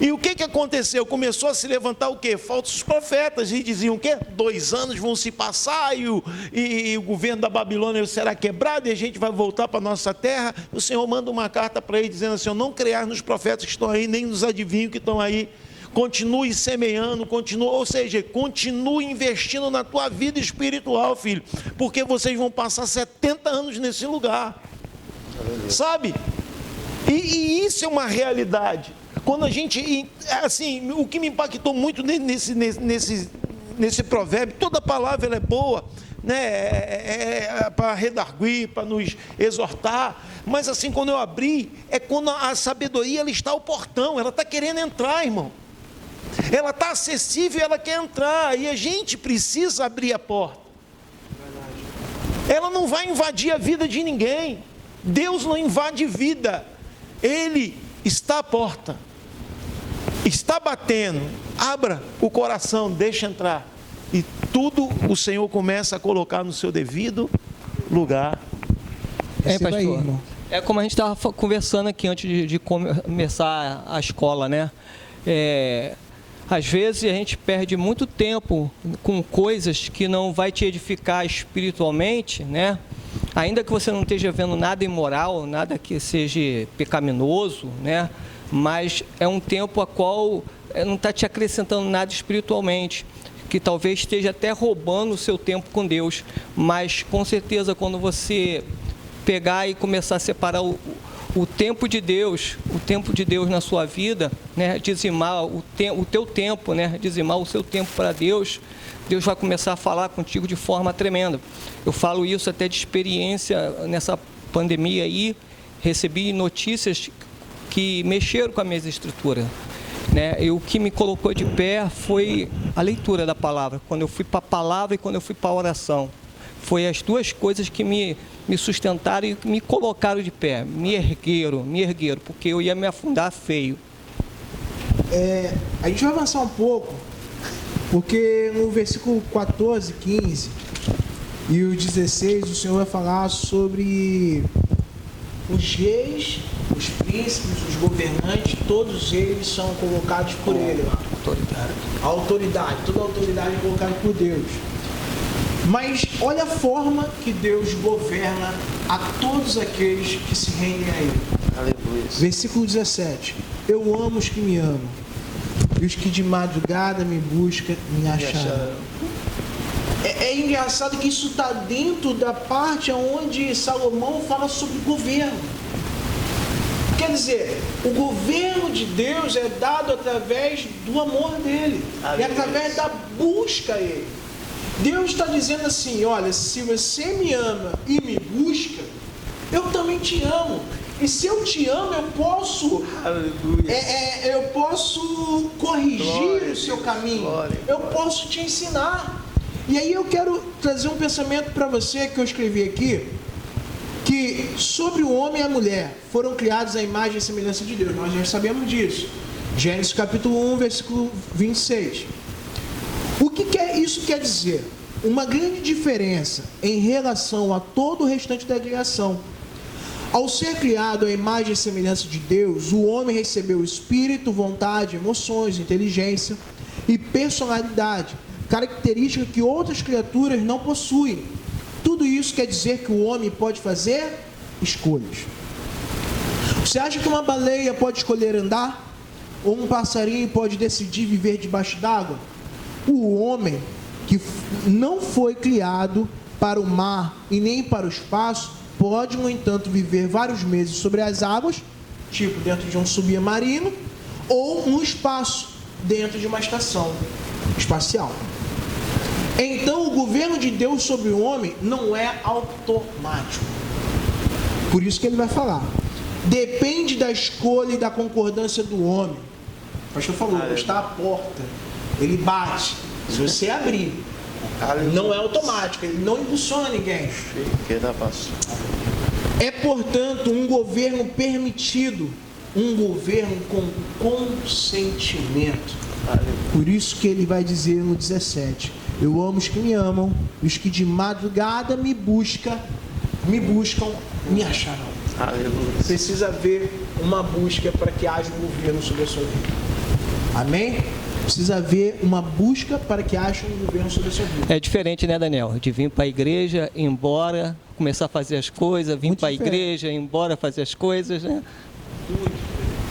E o que aconteceu? Começou a se levantar o quê? Falsos profetas, e diziam o quê? 2 anos vão se passar e o governo da Babilônia será quebrado e a gente vai voltar para a nossa terra. O Senhor manda uma carta para ele dizendo assim, não crear nos profetas que estão aí, nem nos adivinhos que estão aí. continue semeando, ou seja, continue investindo na tua vida espiritual, filho, porque vocês vão passar 70 anos nesse lugar, sabe? E isso é uma realidade. Quando a gente, assim, o que me impactou muito nesse provérbio, toda palavra ela é boa, né? É para redarguir, para nos exortar, mas assim, quando eu abri, é quando a sabedoria ela está ao portão, ela está querendo entrar, irmão, ela está acessível, ela quer entrar, e a gente precisa abrir a porta. Ela não vai invadir a vida de ninguém, Deus não invade vida, Ele está à porta, está batendo, abra o coração, deixa entrar, e tudo o Senhor começa a colocar no seu devido lugar. Pastor, é como a gente estava conversando aqui antes de começar a escola, né? Às vezes a gente perde muito tempo com coisas que não vai te edificar espiritualmente, né? Ainda que você não esteja vendo nada imoral, nada que seja pecaminoso, né? Mas é um tempo a qual não está te acrescentando nada espiritualmente, que talvez esteja até roubando o seu tempo com Deus. Mas com certeza quando você pegar e começar a separar o tempo de Deus na sua vida, né? Dizimar o teu tempo, né? Dizimar o seu tempo para Deus, Deus vai começar a falar contigo de forma tremenda. Eu falo isso até de experiência nessa pandemia aí, recebi notícias que mexeram com a minha escritura, né? E o que me colocou de pé foi a leitura da palavra, quando eu fui para a palavra e quando eu fui para a oração. Foi as duas coisas que me sustentaram e me colocaram de pé, me ergueram, porque eu ia me afundar feio. A gente vai avançar um pouco, porque no versículo 14, 15 e o 16, o Senhor vai falar sobre os reis, os príncipes, os governantes, todos eles são colocados por Ele. A autoridade, toda a autoridade é colocada por Deus. Mas olha a forma que Deus governa a todos aqueles que se rendem a Ele. Aleluia. Versículo 17. Eu amo os que me amam, e os que de madrugada me buscam me acharão. É engraçado que isso está dentro da parte onde Salomão fala sobre governo. Quer dizer, o governo de Deus é dado através do amor dele, e através da busca a Ele. Deus está dizendo assim: olha, se você me ama e me busca, eu também te amo. E se eu te amo, eu posso corrigir o seu caminho. Eu posso te ensinar. E aí eu quero trazer um pensamento para você que eu escrevi aqui, que sobre o homem e a mulher foram criados à imagem e semelhança de Deus. Nós já sabemos disso. Gênesis capítulo 1, versículo 26. O que isso quer dizer? Uma grande diferença em relação a todo o restante da criação. Ao ser criado à imagem e semelhança de Deus, o homem recebeu espírito, vontade, emoções, inteligência e personalidade, característica que outras criaturas não possuem. Tudo isso quer dizer que o homem pode fazer escolhas. Você acha que uma baleia pode escolher andar? Ou um passarinho pode decidir viver debaixo d'água? O homem, que não foi criado para o mar e nem para o espaço, pode, no entanto, viver vários meses sobre as águas, tipo dentro de um submarino, ou no espaço, dentro de uma estação espacial. Então, o governo de Deus sobre o homem não é automático. Por isso que ele vai falar. Depende da escolha e da concordância do homem. O pastor falou, está à porta. Ele bate. Se você abrir, não é automático. Ele não impulsiona ninguém. É, portanto, um governo permitido. Um governo com consentimento. Por isso que ele vai dizer no 17. Eu amo os que me amam, e os que de madrugada me buscam, me acharão. Aleluia. Precisa haver uma busca para que haja um governo sobre a sua vida. Amém? Precisa haver uma busca para que haja um governo sobre a sua vida. É diferente, né, Daniel? De vir para a igreja, ir embora, começar a fazer as coisas, vir para a igreja, ir embora, fazer as coisas, né?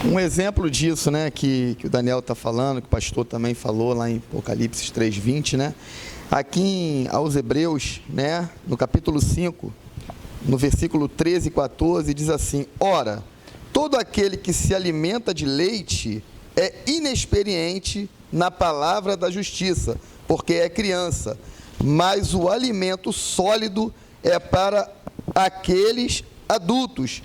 Um exemplo disso, né, que o Daniel está falando, que o pastor também falou lá em Apocalipse 3:20, né? Aqui aos Hebreus, né, no capítulo 5, no versículo 13 e 14, diz assim: ora, todo aquele que se alimenta de leite é inexperiente na palavra da justiça, porque é criança, mas o alimento sólido é para aqueles adultos,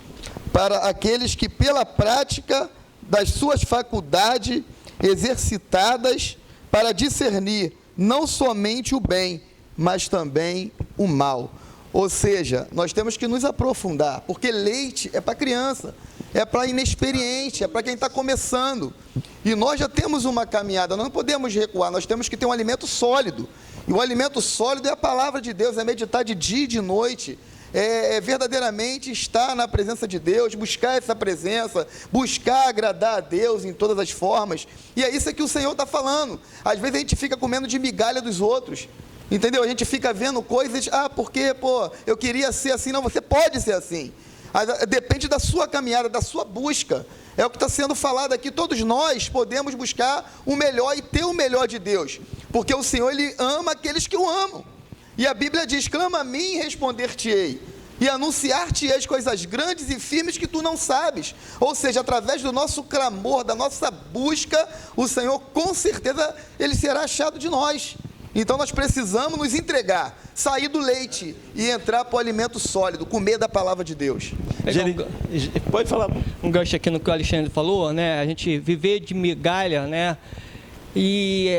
para aqueles que pela prática das suas faculdades exercitadas para discernir não somente o bem, mas também o mal. Ou seja, nós temos que nos aprofundar, porque leite é para criança, é para inexperiente, é para quem está começando. E nós já temos uma caminhada, nós não podemos recuar, nós temos que ter um alimento sólido. E o alimento sólido é a palavra de Deus, é meditar de dia e de noite, é verdadeiramente estar na presença de Deus, buscar essa presença, buscar agradar a Deus em todas as formas. E é isso que o Senhor está falando. Às vezes a gente fica comendo de migalha dos outros, entendeu? A gente fica vendo coisas, porque, eu queria ser assim. Não, você pode ser assim. Depende da sua caminhada, da sua busca. É o que está sendo falado aqui. Todos nós podemos buscar o melhor e ter o melhor de Deus, porque o Senhor, Ele ama aqueles que o amam. E a Bíblia diz: clama a mim e responder-te-ei, e anunciar-te-ei as coisas grandes e firmes que tu não sabes. Ou seja, através do nosso clamor, da nossa busca, o Senhor, com certeza, Ele será achado de nós. Então nós precisamos nos entregar, sair do leite e entrar para o alimento sólido, comer da palavra de Deus. Pode falar. Um gancho aqui no que o Alexandre falou, né? A gente viver de migalha, né? E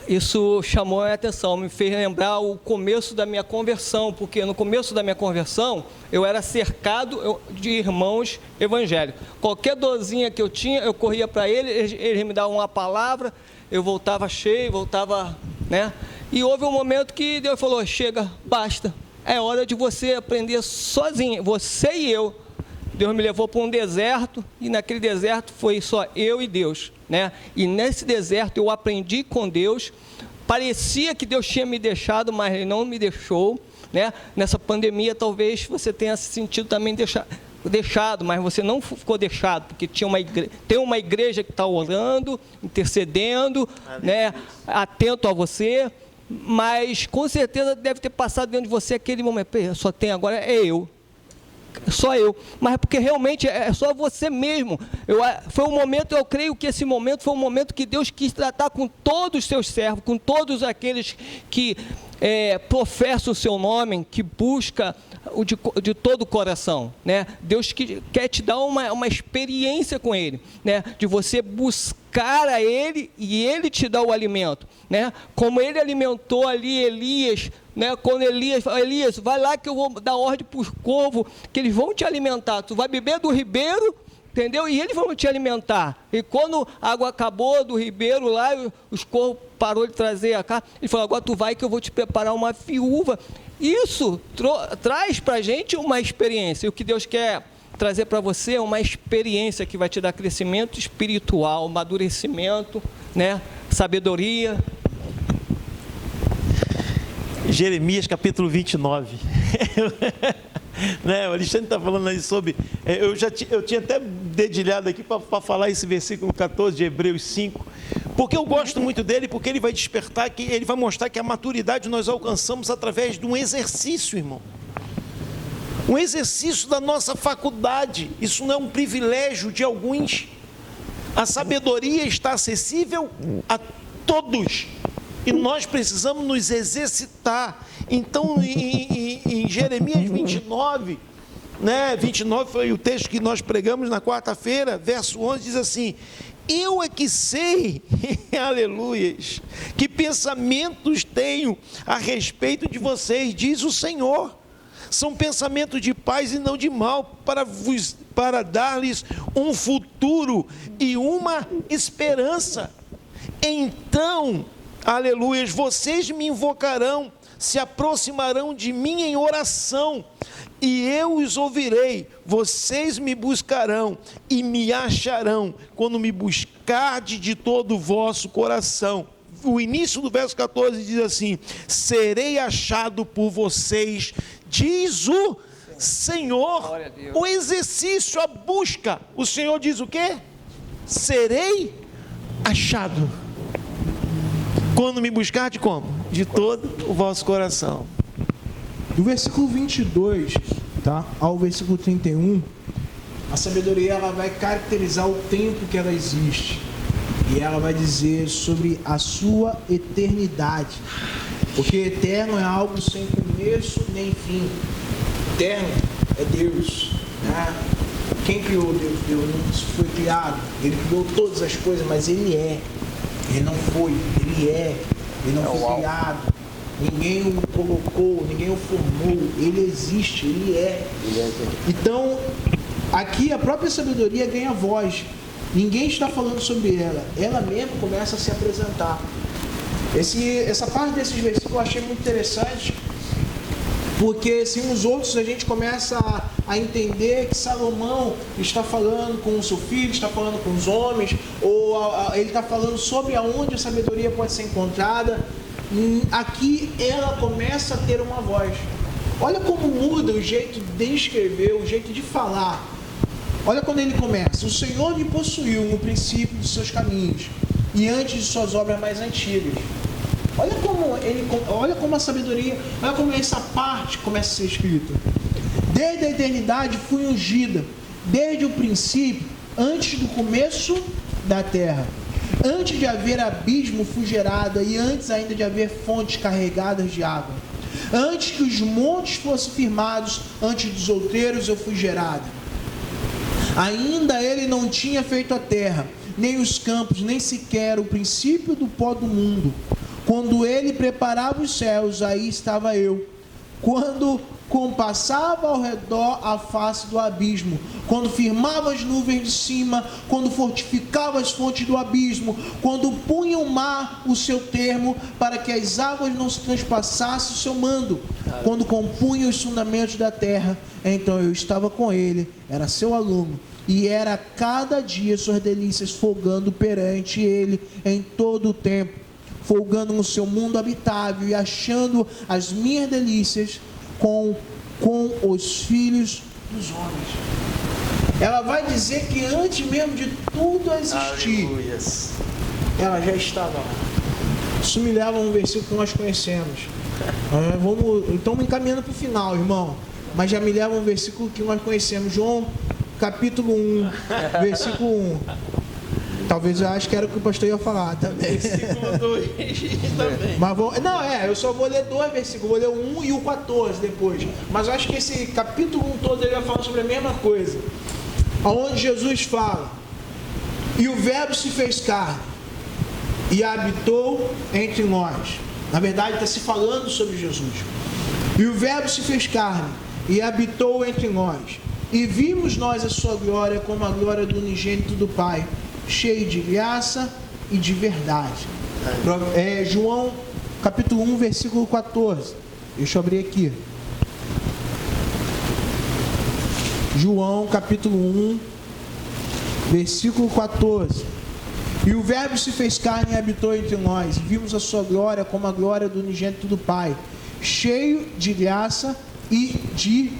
isso chamou a atenção, me fez lembrar o começo da minha conversão, porque no começo da minha conversão eu era cercado de irmãos evangélicos. Qualquer dorzinha que eu tinha, eu corria para eles me davam uma palavra, eu voltava cheio, né? E houve um momento que Deus falou: chega, basta, é hora de você aprender sozinho, você e eu. Deus me levou para um deserto, e naquele deserto foi só eu e Deus, né? E nesse deserto eu aprendi com Deus. Parecia que Deus tinha me deixado, mas Ele não me deixou, né? Nessa pandemia talvez você tenha se sentido também deixado, mas você não ficou deixado, porque tem uma igreja que está orando, intercedendo, né? Atento a você, mas com certeza deve ter passado dentro de você aquele momento: só tem agora eu. Só eu, mas porque realmente é só você mesmo. Foi um momento, eu creio que esse momento foi um momento que Deus quis tratar com todos os seus servos, com todos aqueles que professam o seu nome, que busca de todo o coração, né? Deus quer te dar uma experiência com Ele, né? De você buscar a Ele e Ele te dá o alimento, né? Como Ele alimentou ali Elias, né? Quando Elias falou: Elias, vai lá que eu vou dar ordem para os corvos, que eles vão te alimentar, tu vai beber do ribeiro, entendeu? E eles vão te alimentar. E quando a água acabou do ribeiro lá, os corvos parou de trazer a carne, ele falou: agora tu vai que eu vou te preparar uma viúva. Isso traz para a gente uma experiência. E o que Deus quer trazer para você é uma experiência que vai te dar crescimento espiritual, amadurecimento, né? Sabedoria. Jeremias capítulo 29. Né, o Alexandre está falando aí sobre... Eu tinha até dedilhado aqui para falar esse versículo 14 de Hebreus 5, porque eu gosto muito dele, porque ele vai despertar, ele vai mostrar que a maturidade nós alcançamos através de um exercício, irmão. Um exercício da nossa faculdade. Isso não é um privilégio de alguns. A sabedoria está acessível a todos. E nós precisamos nos exercitar. Então, em Jeremias 29, né, 29 foi o texto que nós pregamos na quarta-feira, verso 11, diz assim: eu é que sei, aleluias, que pensamentos tenho a respeito de vocês, diz o Senhor. São pensamentos de paz e não de mal, para dar-lhes um futuro e uma esperança. Então, aleluias, vocês me invocarão, se aproximarão de mim em oração, e eu os ouvirei. Vocês me buscarão e me acharão, quando me buscardes de todo o vosso coração. O início do verso 14 diz assim: serei achado por vocês, diz o Senhor. O exercício, a busca. O Senhor diz o quê? serei achado. Quando me buscar, de como? De todo o vosso coração. Do versículo 22, tá, ao versículo 31, a sabedoria ela vai caracterizar o tempo que ela existe. E ela vai dizer sobre a sua eternidade. Porque eterno é algo sem começo nem fim. Eterno é Deus, né? Quem criou Deus? Deus não foi criado. Ele criou todas as coisas, mas Ele é. Ele não foi, Ele é. Ele não foi criado. Ninguém o colocou, ninguém o formou. Ele existe, Ele é. Então, aqui a própria sabedoria ganha voz. Ninguém está falando sobre ela. Ela mesma começa a se apresentar. Essa parte desses versículos eu achei muito interessante, porque se nos outros a gente começa a entender que Salomão está falando com o seu filho, está falando com os homens, ou ele está falando sobre aonde a sabedoria pode ser encontrada, aqui ela começa a ter uma voz. Olha como muda o jeito de escrever, o jeito de falar. Olha quando ele começa: o Senhor me possuiu no princípio dos seus caminhos e antes de suas obras mais antigas. Olha como a sabedoria, olha como essa parte começa a ser escrita. Desde a eternidade fui ungida, desde o princípio, antes do começo da terra. Antes de haver abismo fui gerada, e antes ainda de haver fontes carregadas de água. Antes que os montes fossem firmados, antes dos outeiros eu fui gerada. Ainda ele não tinha feito a terra, nem os campos, nem sequer o princípio do pó do mundo. Quando ele preparava os céus, aí estava eu. Quando compassava ao redor a face do abismo, quando firmava as nuvens de cima, quando fortificava as fontes do abismo, quando punha o mar o seu termo, para que as águas não se transpassassem o seu mando, quando compunha os fundamentos da terra, então eu estava com ele, era seu aluno, e era cada dia suas delícias folgando perante ele em todo o tempo, folgando no seu mundo habitável e achando as minhas delícias com os filhos dos homens. Ela vai dizer que antes mesmo de tudo existir, ela já estava lá. Isso me leva a um versículo que nós conhecemos. Estamos encaminhando para o final, irmão. Mas já me leva a um versículo que nós conhecemos. João, capítulo 1, versículo 1. Talvez eu acho que era o que o pastor ia falar também. Versículo 2 também. Mas eu só vou ler 2 versículos. Vou ler o 1 e o 14 depois. Mas eu acho que esse capítulo 1 todo ele vai falar sobre a mesma coisa. Onde Jesus fala: e o verbo se fez carne e habitou entre nós. Na verdade está se falando sobre Jesus. E o verbo se fez carne e habitou entre nós. E vimos nós a sua glória como a glória do unigênito do Pai, cheio de graça e de verdade. João capítulo 1, versículo 14. Deixa eu abrir aqui. João capítulo 1, versículo 14. E o verbo se fez carne e habitou entre nós, e vimos a sua glória como a glória do unigênito do Pai, cheio de graça e de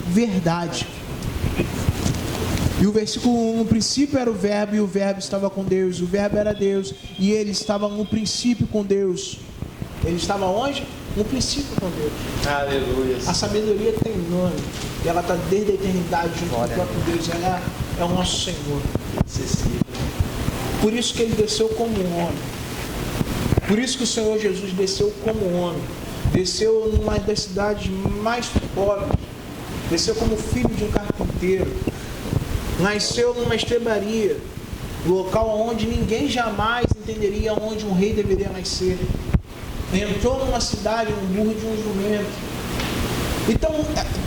verdade. E o versículo 1, no princípio era o verbo, e o verbo estava com Deus, o verbo era Deus, e ele estava no princípio com Deus. Ele estava onde? No princípio com Deus. Aleluia. A sabedoria tem nome, e ela está desde a eternidade junto com o próprio Deus, ela é o nosso Senhor. Por isso que ele desceu como homem. Por isso que o Senhor Jesus desceu como homem. Desceu numa das cidades mais pobres. Desceu como filho de um carpinteiro. Nasceu numa estrebaria, local onde ninguém jamais entenderia onde um rei deveria nascer. Entrou numa cidade, num burro de um jumento. Então,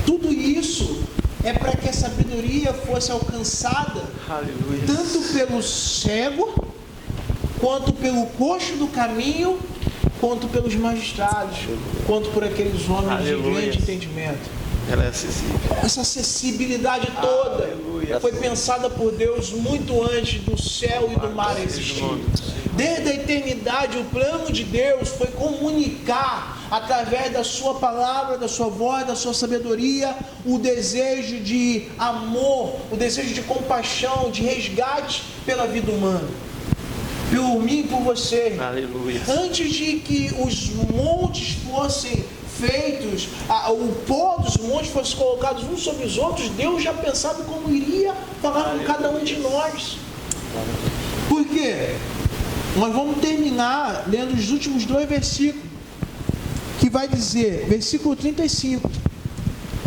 tudo isso é para que a sabedoria fosse alcançada, aleluia, tanto pelo cego, quanto pelo coxo do caminho, quanto pelos magistrados, quanto por aqueles homens, aleluia, de grande entendimento. Ela é acessível. Essa acessibilidade toda, aleluia, foi pensada por Deus muito antes do céu e do mar existir. Desde a eternidade, o plano de Deus foi comunicar através da sua palavra, da sua voz, da sua sabedoria, o desejo de amor, o desejo de compaixão, de resgate pela vida humana. Por mim e por você. Aleluia. Antes de que os montes fossem feitos, o pó dos montes fosse colocados uns sobre os outros, Deus já pensava como iria falar com cada um de nós. Por quê? Nós vamos terminar lendo os últimos 2 versículos, que vai dizer, versículo 35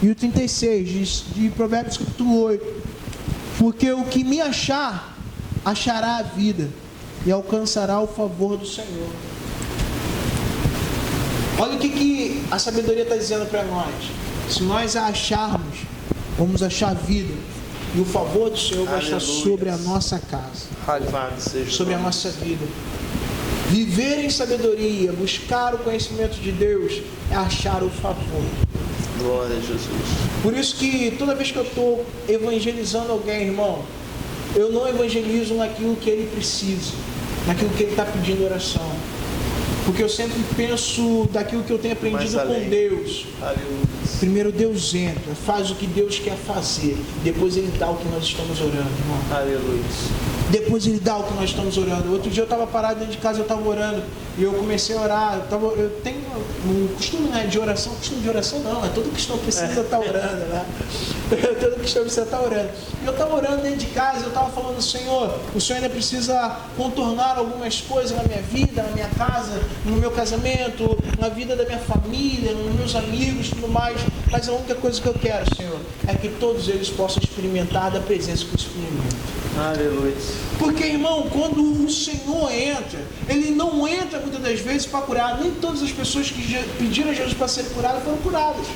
e o 36 de Provérbios capítulo 8: porque o que me achar, achará a vida e alcançará o favor do Senhor. Olha o que a sabedoria está dizendo para nós. Se nós a acharmos, vamos achar vida, e o favor do Senhor vai estar sobre a nossa casa, sobre a nossa vida. Viver em sabedoria, buscar o conhecimento de Deus, é achar o favor. Glória a Jesus. Por isso que toda vez que eu estou evangelizando alguém, irmão, eu não evangelizo naquilo que ele precisa, naquilo que ele está pedindo oração. Porque eu sempre penso daquilo que eu tenho aprendido com Deus. Aleluia. Primeiro Deus entra, faz o que Deus quer fazer. Depois Ele dá o que nós estamos orando, irmão. Aleluia. Depois Ele dá o que nós estamos orando. Outro dia eu estava parado dentro de casa, eu estava orando. E eu comecei a orar. Eu tenho um costume, né, de oração. Costume de oração não, todo cristão precisa estar orando, né? Todo cristão precisa estar orando. E eu estava orando dentro de casa, eu estava falando: Senhor, o Senhor ainda precisa contornar algumas coisas na minha vida, na minha casa, no meu casamento, na vida da minha família, nos meus amigos e tudo mais. Mas a única coisa que eu quero, Senhor, é que todos eles possam experimentar da presença que eu experimento. Aleluia. Porque, irmão, quando o Senhor entra, Ele não entra muitas das vezes para curar. Nem todas as pessoas que pediram a Jesus para ser curadas foram curadas.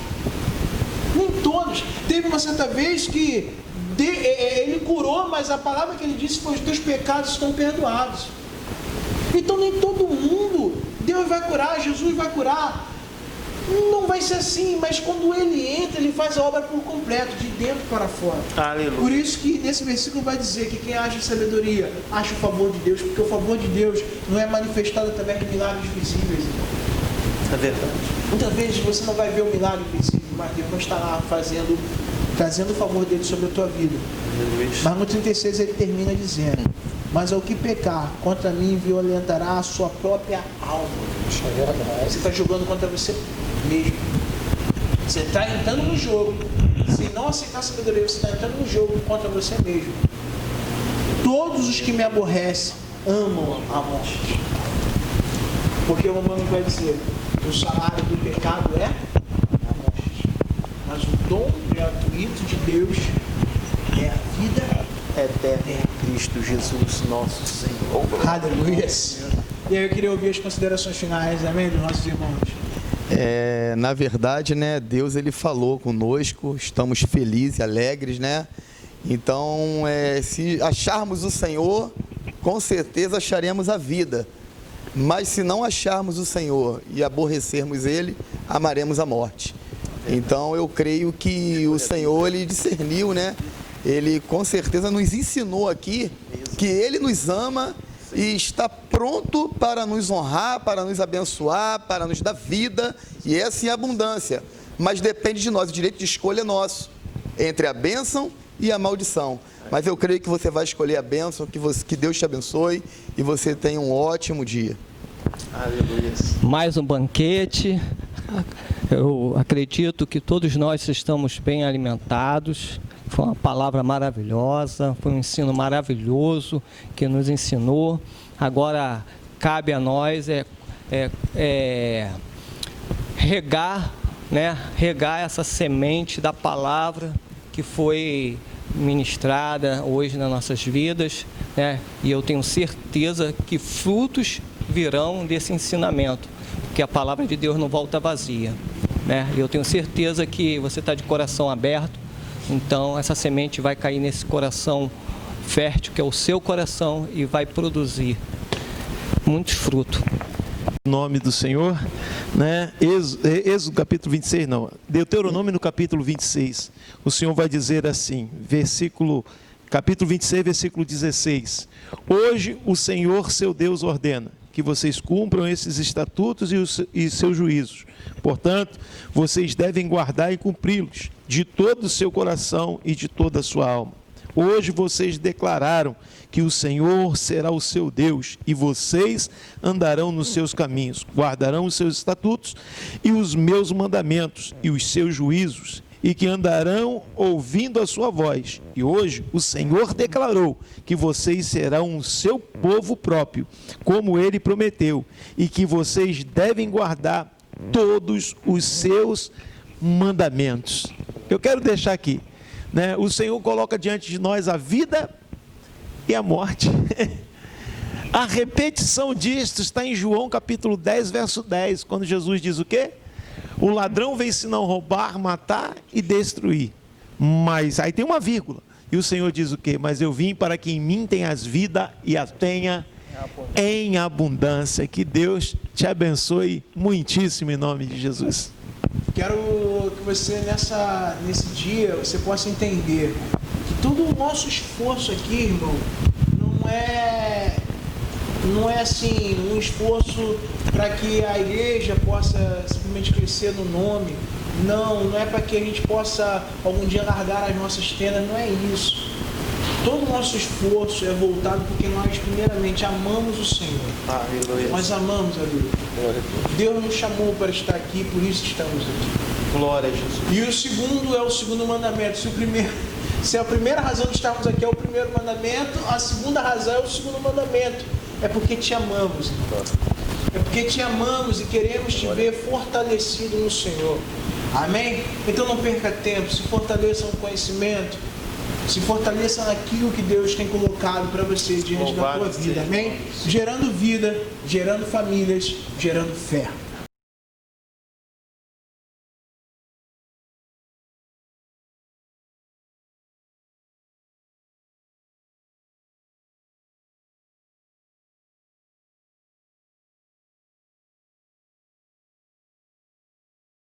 Nem todos. Teve uma certa vez que Ele curou, mas a palavra que Ele disse foi: os teus pecados estão perdoados. Então nem todo mundo Deus vai curar, Jesus vai curar. Não vai ser assim, mas quando Ele entra, Ele faz a obra por completo, de dentro para fora. Aleluia. Por isso que nesse versículo vai dizer que quem acha sabedoria, acha o favor de Deus, porque o favor de Deus não é manifestado através de milagres visíveis, irmão. É verdade. Muitas vezes você não vai ver o milagre visível, mas Deus vai estar lá trazendo o favor dele sobre a tua vida. Aleluia. Mas no 36 ele termina dizendo: mas ao que pecar contra mim, violentará a sua própria alma. Você está jogando contra você mesmo. Você está entrando no jogo. Se não aceitar a sabedoria, você está entrando no jogo contra você mesmo. Todos os que me aborrecem amam a morte. Porque o Romano vai dizer: o salário do pecado é a morte, mas o dom gratuito de Deus é a vida eterna em Cristo Jesus, nosso Senhor. Aleluia. E aí eu queria ouvir as considerações finais, amém, dos nossos irmãos. Na verdade, né, Deus ele falou conosco, estamos felizes, alegres, né? Então, se acharmos o Senhor, com certeza acharemos a vida. Mas se não acharmos o Senhor e aborrecermos Ele, amaremos a morte. Então eu creio que o Senhor, Ele discerniu, né? Ele com certeza nos ensinou aqui que Ele nos ama e está pronto para nos honrar, para nos abençoar, para nos dar vida, e essa é a abundância. Mas depende de nós, o direito de escolha é nosso, entre a bênção e a maldição. Mas eu creio que você vai escolher a bênção, que Deus te abençoe e você tenha um ótimo dia. Aleluia. Mais um banquete. Eu acredito que todos nós estamos bem alimentados. Foi uma palavra maravilhosa, foi um ensino maravilhoso que nos ensinou. Agora cabe a nós regar, né? Regar essa semente da palavra que foi ministrada hoje nas nossas vidas, né? E eu tenho certeza que frutos virão desse ensinamento, porque a palavra de Deus não volta vazia, né? Eu tenho certeza que você está de coração aberto, então essa semente vai cair nesse coração fértil, que é o seu coração, e vai produzir muitos frutos. Em nome do Senhor, né? Êxodo capítulo 26, não, Deuteronômio no capítulo 26, o Senhor vai dizer assim, capítulo 26, versículo 16: hoje o Senhor seu Deus ordena que vocês cumpram esses estatutos e seus juízos. Portanto, vocês devem guardar e cumpri-los de todo o seu coração e de toda a sua alma. Hoje vocês declararam que o Senhor será o seu Deus e vocês andarão nos seus caminhos, guardarão os seus estatutos e os meus mandamentos e os seus juízos, e que andarão ouvindo a sua voz. E hoje o Senhor declarou que vocês serão o seu povo próprio, como ele prometeu, e que vocês devem guardar todos os seus mandamentos. Eu quero deixar aqui, né? O Senhor coloca diante de nós a vida e a morte. A repetição disto está em João capítulo 10, verso 10, quando Jesus diz o quê? O ladrão vem senão roubar, matar e destruir. Mas, aí tem uma vírgula, e o Senhor diz o quê? Mas eu vim para que em mim tenhas vida e a tenha em abundância. Que Deus te abençoe muitíssimo em nome de Jesus. Quero que você nesse dia você possa entender que todo o nosso esforço aqui, irmão, não é assim um esforço para que a igreja possa simplesmente crescer no nome. Não é para que a gente possa algum dia largar as nossas tendas, não é isso. Todo o nosso esforço é voltado porque nós primeiramente amamos o Senhor. Aleluia. Nós amamos a Deus. Deus nos chamou para estar aqui, por isso estamos aqui. Glória a Jesus. E o segundo é o segundo mandamento. Se a primeira razão de estarmos aqui é o primeiro mandamento, a segunda razão é o segundo mandamento. É porque te amamos. É porque te amamos e queremos te ver fortalecido no Senhor. Amém? Então não perca tempo, se fortaleça no conhecimento, se fortaleça naquilo que Deus tem colocado para você diante da tua vida. Amém? Gerando vida, gerando famílias, gerando fé.